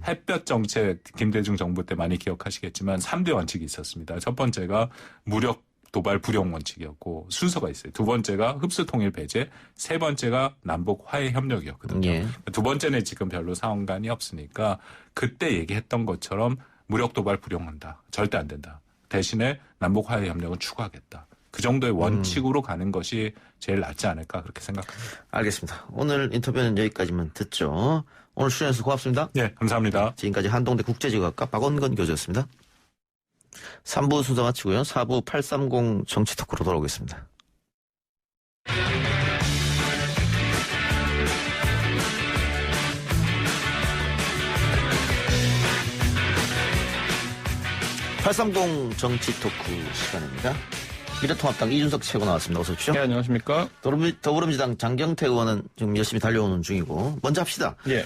[SPEAKER 14] 햇볕 정책 김대중 정부 때 많이 기억하시겠지만 3대 원칙이 있었습니다. 첫 번째가 무력 도발 불용 원칙이었고 순서가 있어요. 두 번째가 흡수 통일 배제, 세 번째가 남북 화해 협력이었거든요. 두 번째는 지금 별로 상관이 없으니까 그때 얘기했던 것처럼 무력 도발 불용한다. 절대 안 된다. 대신에 남북 화해 협력은 추구하겠다. 그 정도의 원칙으로 가는 것이 제일 낫지 않을까 그렇게 생각합니다.
[SPEAKER 3] 알겠습니다. 오늘 인터뷰는 여기까지만 듣죠. 오늘 출연해서 고맙습니다.
[SPEAKER 14] 네, 감사합니다.
[SPEAKER 3] 지금까지 한동대 국제지구학과 박원건 교수였습니다. 3부 순서 마치고요. 4부 830 정치 토크로 돌아오겠습니다. (830) 정치 토크 시간입니다. 미래통합당 이준석 최고 나왔습니다. 어서 오십시오.
[SPEAKER 15] 네, 안녕하십니까.
[SPEAKER 3] 더불어민주당 장경태 의원은 지금 열심히 달려오는 중이고 먼저 합시다.
[SPEAKER 15] 예.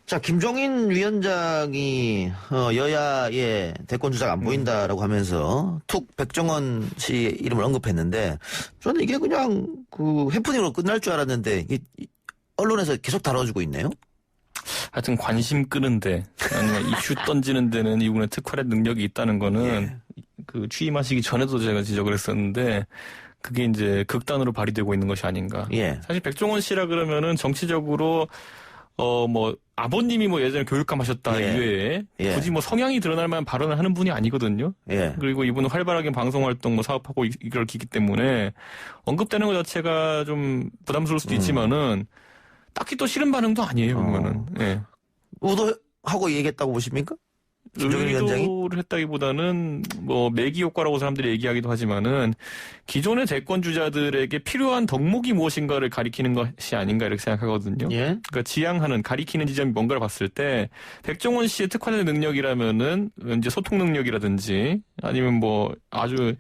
[SPEAKER 3] 자, 김종인 위원장이 여야의 대권 주자가 안 보인다라고 하면서 툭 백종원 씨 이름을 언급했는데 저는 이게 그냥 그 해프닝으로 끝날 줄 알았는데 이게 언론에서 계속 다뤄주고 있네요.
[SPEAKER 15] 하여튼 관심 끄는데 아니면 이슈 던지는 데는 이분의 특활의 능력이 있다는 거는 그 취임하시기 전에도 제가 지적을 했었는데 그게 이제 극단으로 발휘되고 있는 것이 아닌가. 사실 백종원 씨라 그러면은 정치적으로 아버님이 예전에 교육감 하셨다 이외에 굳이 성향이 드러날 만한 발언을 하는 분이 아니거든요. 그리고 이분은 활발하게 방송활동 사업하고 이걸 기기 때문에 언급되는 것 자체가 좀 부담스러울 수도 있지만은 딱히 또 싫은 반응도 아니에요, 보면은.
[SPEAKER 3] 의도하고 얘기했다고 보십니까?
[SPEAKER 15] 의도를 했다기보다는 매기 효과라고 사람들이 얘기하기도 하지만은 기존의 대권 주자들에게 필요한 덕목이 무엇인가를 가리키는 것이 아닌가 이렇게 생각하거든요. 그러니까 지향하는 가리키는 지점이 뭔가를 봤을 때 백종원 씨의 특화된 능력이라면은 이제 소통 능력이라든지 아니면 아주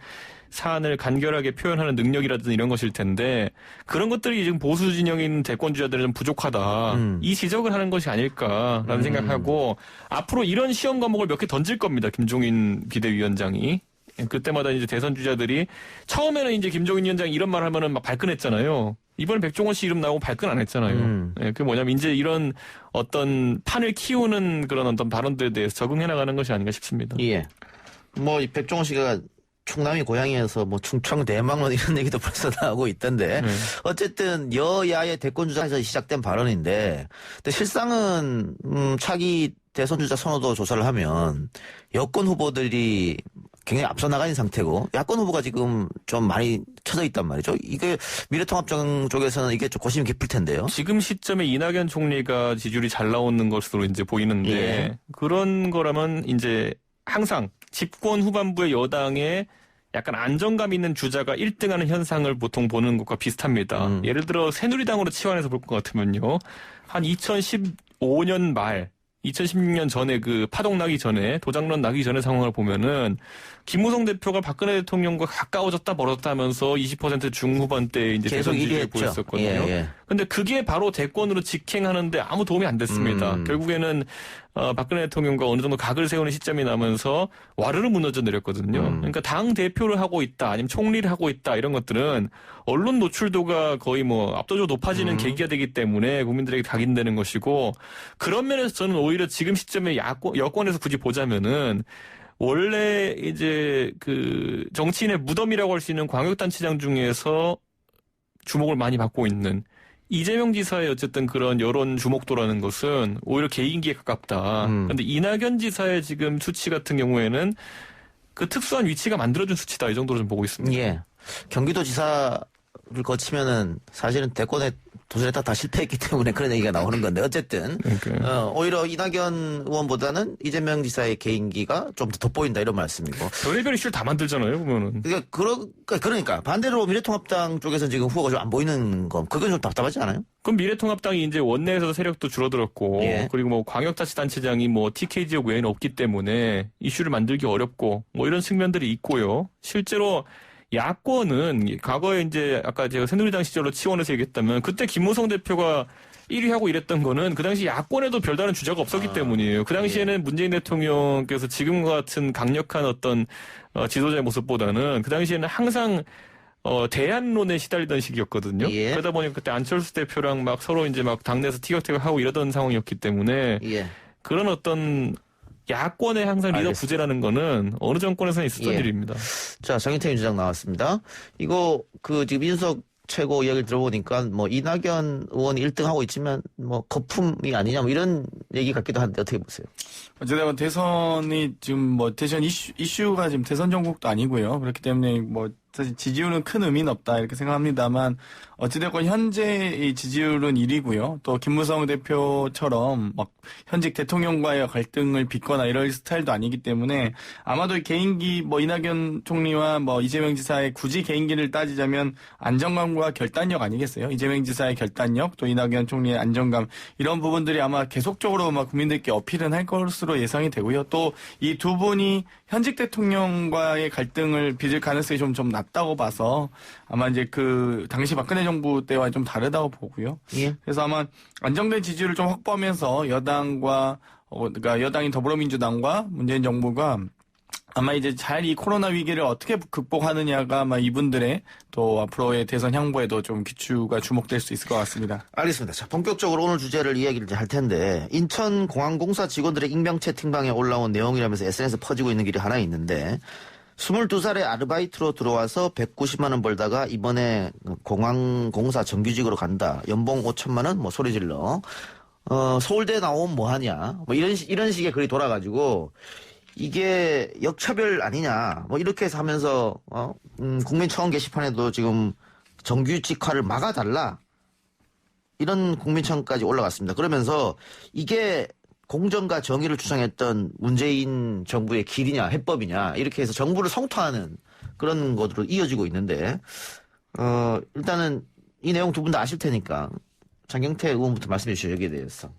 [SPEAKER 15] 사안을 간결하게 표현하는 능력이라든지 이런 것일 텐데 그런 것들이 지금 보수 진영에 있는 대권 주자들은 좀 부족하다. 이 지적을 하는 것이 아닐까라는 생각하고 앞으로 이런 시험 과목을 몇 개 던질 겁니다. 김종인 비대위원장이. 그때마다 이제 대선 주자들이 처음에는 이제 김종인 위원장이 이런 말 하면은 막 발끈했잖아요. 이번에 백종원 씨 이름 나오고 발끈 안 했잖아요. 그게 뭐냐면 이제 이런 어떤 판을 키우는 그런 어떤 발언들에 대해서 적응해 나가는 것이 아닌가 싶습니다.
[SPEAKER 3] 이 백종원 씨가 충남이 고향이어서 충청 대망론 이런 얘기도 벌써 나오고 있던데 어쨌든 여야의 대권 주자에서 시작된 발언인데 근데 실상은 차기 대선 주자 선호도 조사를 하면 여권 후보들이 굉장히 앞서 나가는 상태고 야권 후보가 지금 좀 많이 쳐져 있단 말이죠. 이게 미래통합당 쪽에서는 이게 좀 고심이 깊을 텐데요.
[SPEAKER 15] 지금 시점에 이낙연 총리가 지지율이 잘 나오는 것으로 이제 보이는데 그런 거라면 이제 항상 집권 후반부의 여당의 약간 안정감 있는 주자가 1등하는 현상을 보통 보는 것과 비슷합니다. 예를 들어 새누리당으로 치환해서 볼 것 같으면요. 한 2015년 말 2016년 전에 그 파동 나기 전에 도장론 나기 전에 상황을 보면은 김무성 대표가 박근혜 대통령과 가까워졌다 멀어졌다 하면서 20% 중후반대 이제 대선 지지를 보였었거든요. 근데 그게 바로 대권으로 직행하는데 아무 도움이 안 됐습니다. 결국에는 박근혜 대통령과 어느 정도 각을 세우는 시점이 나면서 와르르 무너져 내렸거든요. 그러니까 당 대표를 하고 있다 아니면 총리를 하고 있다 이런 것들은 언론 노출도가 거의 압도적으로 높아지는 계기가 되기 때문에 국민들에게 각인되는 것이고 그런 면에서 저는 오히려 지금 시점에 여권에서 굳이 보자면은 원래 이제 그 정치인의 무덤이라고 할 수 있는 광역단체장 중에서 주목을 많이 받고 있는 이재명 지사의 어쨌든 그런 여론 주목도라는 것은 오히려 개인기에 가깝다. 그런데 이낙연 지사의 지금 수치 같은 경우에는 그 특수한 위치가 만들어준 수치다. 이 정도로 좀 보고 있습니다.
[SPEAKER 3] 경기도지사를 거치면은 사실은 대권에 도전했다 다 실패했기 때문에 그런 얘기가 나오는 건데 어쨌든 오히려 이낙연 의원보다는 이재명 지사의 개인기가 좀 더 돋보인다 이런 말씀이고
[SPEAKER 15] 별의별 이슈를 다 만들잖아요 보면은.
[SPEAKER 3] 그러니까 반대로 미래통합당 쪽에서는 지금 후보가 좀 안 보이는 건 그건 좀 답답하지 않아요?
[SPEAKER 15] 그럼 미래통합당이 이제 원내에서 세력도 줄어들었고 그리고 광역자치단체장이 TK 지역 외에는 없기 때문에 이슈를 만들기 어렵고 이런 측면들이 있고요. 실제로 야권은 과거에 이제 아까 제가 새누리당 시절로 치원해서 얘기했다면 그때 김무성 대표가 1위 하고 이랬던 거는 그 당시 야권에도 별다른 주자가 없었기 때문이에요. 그 당시에는 문재인 대통령께서 지금과 같은 강력한 어떤 지도자의 모습보다는 그 당시에는 항상 대안론에 시달리던 시기였거든요. 그러다 보니까 그때 안철수 대표랑 막 서로 이제 막 당내에서 티격태격하고 이러던 상황이었기 때문에 그런 어떤 야권의 항상 리더 부재라는 거는 어느 정권에서는 있었던 일입니다.
[SPEAKER 3] 자, 정인태 주장 나왔습니다. 이거 지금 민석 최고 이야기를 들어보니까 뭐 이낙연 의원이 1등하고 있지만 뭐 거품이 아니냐 뭐 이런 얘기 같기도 한데 어떻게 보세요?
[SPEAKER 16] 어쨌든 대선이 지금 뭐 대선 이슈가 지금 대선 정국도 아니고요. 그렇기 때문에 뭐 사실 지지율은 큰 의미는 없다 이렇게 생각합니다만 어찌됐건 현재 이 지지율은 1위고요. 또 김무성 대표처럼 막 현직 대통령과의 갈등을 빚거나 이럴 스타일도 아니기 때문에 아마도 개인기 뭐 이낙연 총리와 뭐 이재명 지사의 굳이 개인기를 따지자면 안정감과 결단력 아니겠어요? 이재명 지사의 결단력 또 이낙연 총리의 안정감 이런 부분들이 아마 계속적으로 막 국민들께 어필은 할 것으로 예상이 되고요. 또 이 두 분이 현직 대통령과의 갈등을 빚을 가능성이 좀 낮다고 봐서 아마 이제 그 당시 박근혜 정부 때와 좀 다르다고 보고요. 그래서 아마 안정된 지지율을 좀 확보하면서 여당과 그러니까 여당인 더불어민주당과 문재인 정부가 아마 이제 잘 이 코로나 위기를 어떻게 극복하느냐가 아마 이분들의 또 앞으로의 대선 향보에도 좀 귀추가 주목될 수 있을 것 같습니다.
[SPEAKER 3] 알겠습니다. 자, 본격적으로 오늘 주제를 이야기를 할 텐데 인천공항공사 직원들의 익명 채팅방에 올라온 내용이라면서 SNS에 퍼지고 있는 길이 하나 있는데 22살의 아르바이트로 들어와서 190만 원 벌다가 이번에 공항공사 정규직으로 간다. 연봉 5천만 원 뭐 소리 질러. 서울대 나오면 뭐 하냐. 뭐 이런 식의 글이 돌아가지고 이게 역차별 아니냐. 뭐 이렇게 해서 하면서 국민청원 게시판에도 지금 정규직화를 막아달라. 이런 국민청원까지 올라갔습니다. 그러면서 이게 공정과 정의를 주장했던 문재인 정부의 길이냐 해법이냐 이렇게 해서 정부를 성토하는 그런 것으로 이어지고 있는데 일단은 이 내용 두 분 다 아실 테니까 장경태 의원부터 말씀해 주시죠. 여기에 대해서.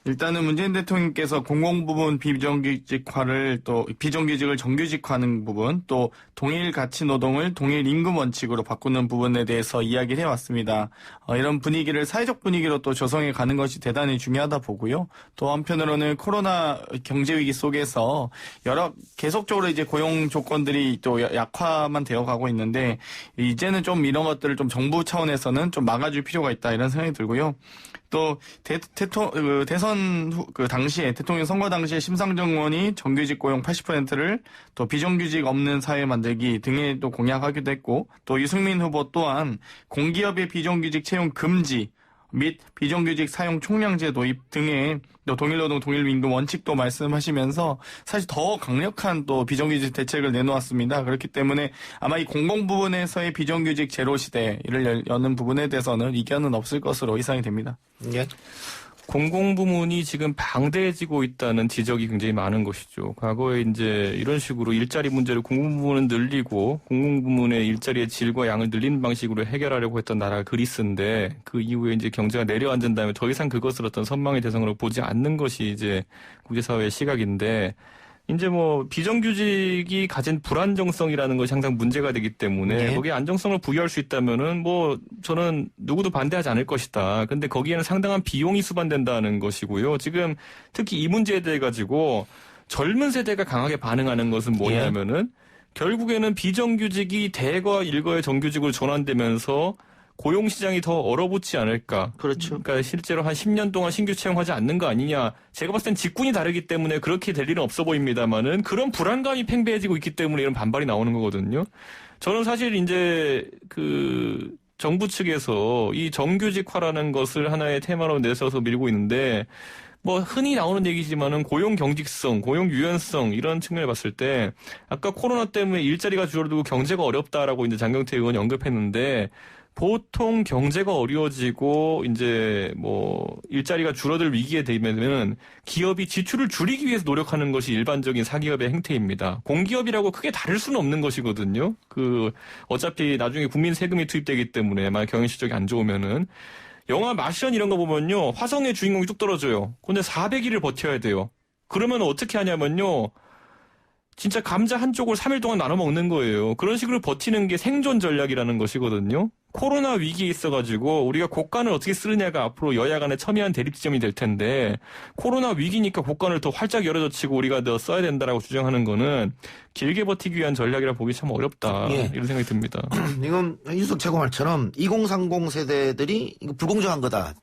[SPEAKER 16] 일단은 문재인 대통령께서 공공부문 비정규직화를 또 비정규직을 정규직화하는 부분 또 동일 가치 노동을 동일 임금 원칙으로 바꾸는 부분에 대해서 이야기를 해왔습니다. 이런 분위기를 사회적 분위기로 또 조성해 가는 것이 대단히 중요하다 보고요. 또 한편으로는 코로나 경제 위기 속에서 계속적으로 이제 고용 조건들이 또 약화만 되어 가고 있는데 이제는 좀 이런 것들을 좀 정부 차원에서는 좀 막아줄 필요가 있다 이런 생각이 들고요. 또 대선 당시에 대통령 선거 당시에 심상정 의원이 정규직 고용 80%를 또 비정규직 없는 사회 만들기 등에 또 공약하기도 했고 또 유승민 후보 또한 공기업의 비정규직 채용 금지 및 비정규직 사용 총량제 도입 등의 또 동일노동 동일임금 원칙도 말씀하시면서 사실 더 강력한 또 비정규직 대책을 내놓았습니다. 그렇기 때문에 아마 이 공공 부분에서의 비정규직 제로 시대를 여는 부분에 대해서는 이견은 없을 것으로 예상이 됩니다.
[SPEAKER 15] 공공부문이 지금 방대해지고 있다는 지적이 굉장히 많은 것이죠. 과거에 이제 이런 식으로 일자리 문제를 공공부문은 늘리고 공공부문의 일자리의 질과 양을 늘리는 방식으로 해결하려고 했던 나라가 그리스인데 그 이후에 이제 경제가 내려앉은 다음에 더 이상 그것을 어떤 선망의 대상으로 보지 않는 것이 이제 국제사회의 시각인데 이제 뭐 비정규직이 가진 불안정성이라는 것이 항상 문제가 되기 때문에 거기에 안정성을 부여할 수 있다면은 뭐 저는 누구도 반대하지 않을 것이다. 근데 거기에는 상당한 비용이 수반된다는 것이고요. 지금 특히 이 문제에 대해 가지고 젊은 세대가 강하게 반응하는 것은 뭐냐면은 결국에는 비정규직이 대거 일거의 정규직으로 전환되면서 고용시장이 더 얼어붙지 않을까.
[SPEAKER 3] 그렇죠.
[SPEAKER 15] 그러니까 실제로 한 10년 동안 신규 채용하지 않는 거 아니냐. 제가 봤을 땐 직군이 다르기 때문에 그렇게 될 일은 없어 보입니다만은 그런 불안감이 팽배해지고 있기 때문에 이런 반발이 나오는 거거든요. 저는 사실 이제 그 정부 측에서 이 정규직화라는 것을 하나의 테마로 내세워서 밀고 있는데 뭐 흔히 나오는 얘기지만은 고용 경직성, 고용 유연성 이런 측면을 봤을 때 아까 코로나 때문에 일자리가 줄어들고 경제가 어렵다라고 이제 장경태 의원이 언급했는데 보통 경제가 어려워지고 이제 뭐 일자리가 줄어들 위기에 되면은 기업이 지출을 줄이기 위해서 노력하는 것이 일반적인 사기업의 행태입니다. 공기업이라고 크게 다를 수는 없는 것이거든요. 그 어차피 나중에 국민 세금이 투입되기 때문에 만약 경영 실적이 안 좋으면은 영화 마션 이런 거 보면요. 화성의 주인공이 뚝 떨어져요. 근데 400일을 버텨야 돼요. 그러면 어떻게 하냐면요. 진짜 감자 한쪽을 3일 동안 나눠 먹는 거예요. 그런 식으로 버티는 게 생존 전략이라는 것이거든요. 코로나 위기에 있어가지고 우리가 국간을 어떻게 쓰느냐가 앞으로 여야 간의 첨예한 대립지점이 될 텐데 코로나 위기니까 국간을 더 활짝 열어젖히고 우리가 더 써야 된다라고 주장하는 거는 길게 버티기 위한 전략이라 보기 참 어렵다.
[SPEAKER 3] 예.
[SPEAKER 15] 이런 생각이 듭니다.
[SPEAKER 3] 이건 윤석 최고 말처럼 2030 세대들이 이거 불공정한 거다.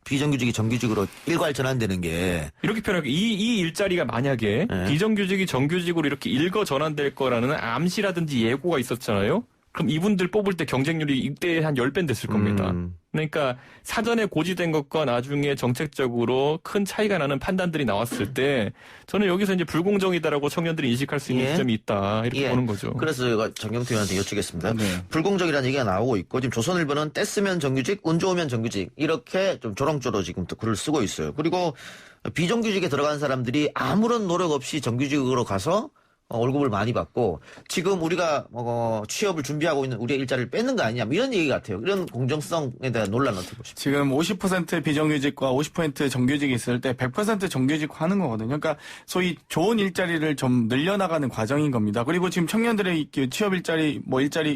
[SPEAKER 3] 비정규직이 정규직으로 일괄 전환되는 게
[SPEAKER 15] 이렇게 표현할게요. 이 일자리가 만약에 비정규직이 정규직으로 이렇게 일거 전환될 거라는 암시라든지 예고가 있었잖아요. 그럼 이분들 뽑을 때 경쟁률이 이때 한 10배 됐을 겁니다. 그러니까 사전에 고지된 것과 나중에 정책적으로 큰 차이가 나는 판단들이 나왔을 때 저는 여기서 이제 불공정이다라고 청년들이 인식할 수 있는 지점이 있다. 이렇게 보는 거죠.
[SPEAKER 3] 그래서 제가 정경태 의원한테 여쭙겠습니다. 불공정이라는 얘기가 나오고 있고 지금 조선일보는 뗐으면 정규직, 운 좋으면 정규직 이렇게 좀 조롱조로 지금 또 글을 쓰고 있어요. 그리고 비정규직에 들어간 사람들이 아무런 노력 없이 정규직으로 가서 월급을 많이 받고 지금 우리가 취업을 준비하고 있는 우리의 일자리를 뺏는 거 아니냐 이런 얘기 같아요. 이런 공정성에 대한 논란은 어떻게 보십니까?
[SPEAKER 16] 지금 50% 비정규직과 50% 정규직이 있을 때 100% 정규직 하는 거거든요. 그러니까 소위 좋은 일자리를 좀 늘려나가는 과정인 겁니다. 그리고 지금 청년들의 취업 일자리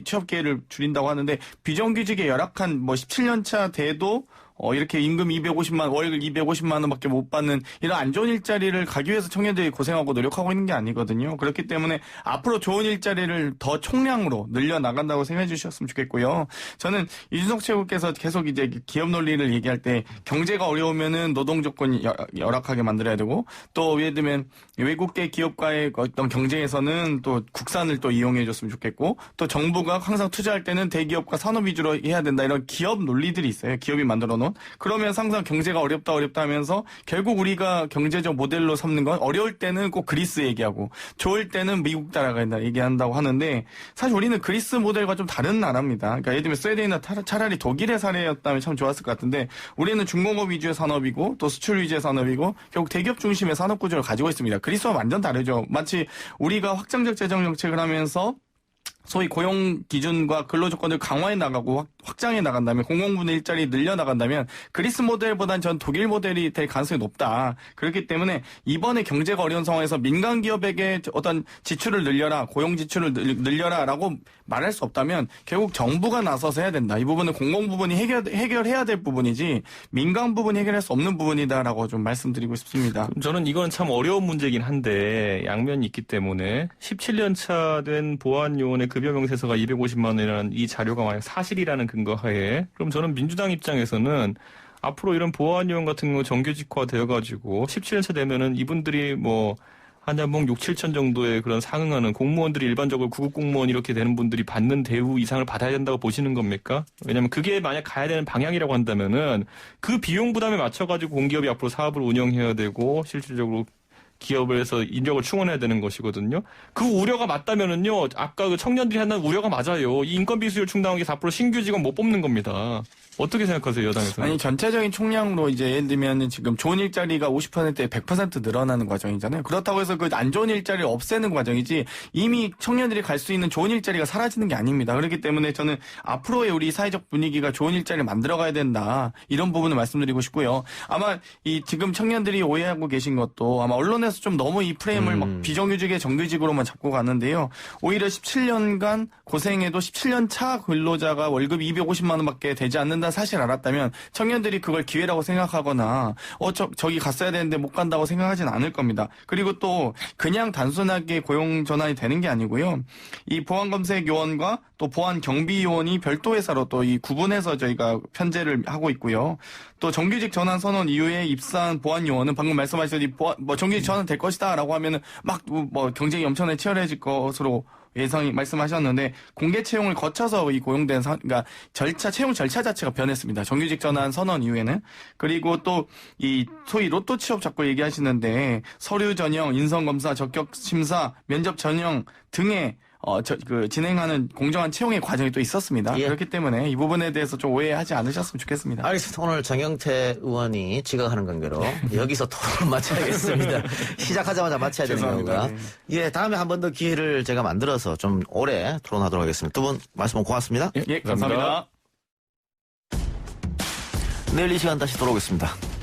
[SPEAKER 16] 취업 기회를 줄인다고 하는데 비정규직에 열악한 17년 차 돼도 이렇게 임금 250만, 월급 250만 원밖에 못 받는 이런 안 좋은 일자리를 가기 위해서 청년들이 고생하고 노력하고 있는 게 아니거든요. 그렇기 때문에 앞으로 좋은 일자리를 더 총량으로 늘려나간다고 생각해 주셨으면 좋겠고요. 저는 이준석 최고께서 계속 이제 기업 논리를 얘기할 때 경제가 어려우면은 노동 조건이 열악하게 만들어야 되고 또 예를 들면 외국계 기업과의 어떤 경쟁에서는 또 국산을 또 이용해 줬으면 좋겠고 또 정부가 항상 투자할 때는 대기업과 산업 위주로 해야 된다 이런 기업 논리들이 있어요. 기업이 만들어 놓은. 그러면 항상 경제가 어렵다 하면서 결국 우리가 경제적 모델로 삼는 건 어려울 때는 꼭 그리스 얘기하고 좋을 때는 미국 따라간다 얘기한다고 하는데 사실 우리는 그리스 모델과 좀 다른 나라입니다. 그러니까 예를 들면 스웨덴이나 차라리 독일의 사례였다면 참 좋았을 것 같은데 우리는 중공업 위주의 산업이고 또 수출 위주의 산업이고 결국 대기업 중심의 산업 구조를 가지고 있습니다. 그리스와 완전 다르죠. 마치 우리가 확장적 재정 정책을 하면서 소위 고용 기준과 근로 조건을 강화해 나가고 확장해 나간다면 공공부문 일자리 늘려 나간다면 그리스 모델보단 전 독일 모델이 될 가능성이 높다. 그렇기 때문에 이번에 경제가 어려운 상황에서 민간 기업에게 어떤 지출을 늘려라, 고용 지출을 늘려라라고 말할 수 없다면 결국 정부가 나서서 해야 된다. 이 부분은 공공부문이 해결해야 될 부분이지 민간 부분이 해결할 수 없는 부분이다라고 좀 말씀드리고 싶습니다.
[SPEAKER 15] 저는 이건 참 어려운 문제긴 한데 양면이 있기 때문에 17년 차 된 보안 요원의 급여 명세서가 250만 원이라는 이 자료가 만약 사실이라는 근거하에 그럼 저는 민주당 입장에서는 앞으로 이런 보안 요원 같은 거 정규직화 되어가지고 17년 차 되면은 이분들이 한 연봉 6, 7천 정도의 그런 상응하는 공무원들이 일반적으로 구급 공무원 이렇게 되는 분들이 받는 대우 이상을 받아야 된다고 보시는 겁니까? 왜냐면 그게 만약 가야 되는 방향이라고 한다면은 그 비용 부담에 맞춰가지고 공기업이 앞으로 사업을 운영해야 되고 실질적으로 기업에서 인력을 충원해야 되는 것이거든요. 그 우려가 맞다면은요, 아까 그 청년들이 한다는 우려가 맞아요. 이 인건비 수요를 충당하기 위해서 앞으로 신규 직원 못 뽑는 겁니다. 어떻게 생각하세요, 여당에서?
[SPEAKER 16] 아니, 전체적인 총량으로 이제 예를 들면 지금 좋은 일자리가 50%에 100% 늘어나는 과정이잖아요. 그렇다고 해서 그 안 좋은 일자리를 없애는 과정이지 이미 청년들이 갈 수 있는 좋은 일자리가 사라지는 게 아닙니다. 그렇기 때문에 저는 앞으로의 우리 사회적 분위기가 좋은 일자리를 만들어가야 된다. 이런 부분을 말씀드리고 싶고요. 아마 이 지금 청년들이 오해하고 계신 것도 아마 언론에서 좀 너무 이 프레임을 막 비정규직의 정규직으로만 잡고 가는데요. 오히려 17년간 고생해도 17년 차 근로자가 월급이 250만 원밖에 되지 않는다. 사실 알았다면 청년들이 그걸 기회라고 생각하거나 저기 갔어야 되는데 못 간다고 생각하진 않을 겁니다. 그리고 또 그냥 단순하게 고용 전환이 되는 게 아니고요. 이 보안검색 요원과 또 보안경비 요원이 별도 회사로 또 이 구분해서 저희가 편제를 하고 있고요. 또 정규직 전환 선언 이후에 입사한 보안 요원은 방금 말씀하셨듯이 정규직 전환 될 것이다라고 하면은 막 경쟁이 엄청나게 치열해질 것으로 예상이 말씀하셨는데 공개 채용을 거쳐서 이 고용된 그러니까 채용 절차 자체가 변했습니다. 정규직 전환 선언 이후에는. 그리고 또 이 소위 로또 취업 자꾸 얘기하시는데 서류 전형, 인성 검사, 적격 심사, 면접 전형 등의 진행하는 공정한 채용의 과정이 또 있었습니다. 그렇기 때문에 이 부분에 대해서 좀 오해하지 않으셨으면 좋겠습니다.
[SPEAKER 3] 알겠습니다. 오늘 정경태 의원이 지각하는 관계로 여기서 토론을 마쳐야겠습니다. 시작하자마자 마쳐야 되는 경우가. 다음에 한 번 더 기회를 제가 만들어서 좀 오래 토론하도록 하겠습니다. 두 분 말씀 고맙습니다.
[SPEAKER 16] 감사합니다.
[SPEAKER 3] 내일 이 시간 다시 돌아오겠습니다.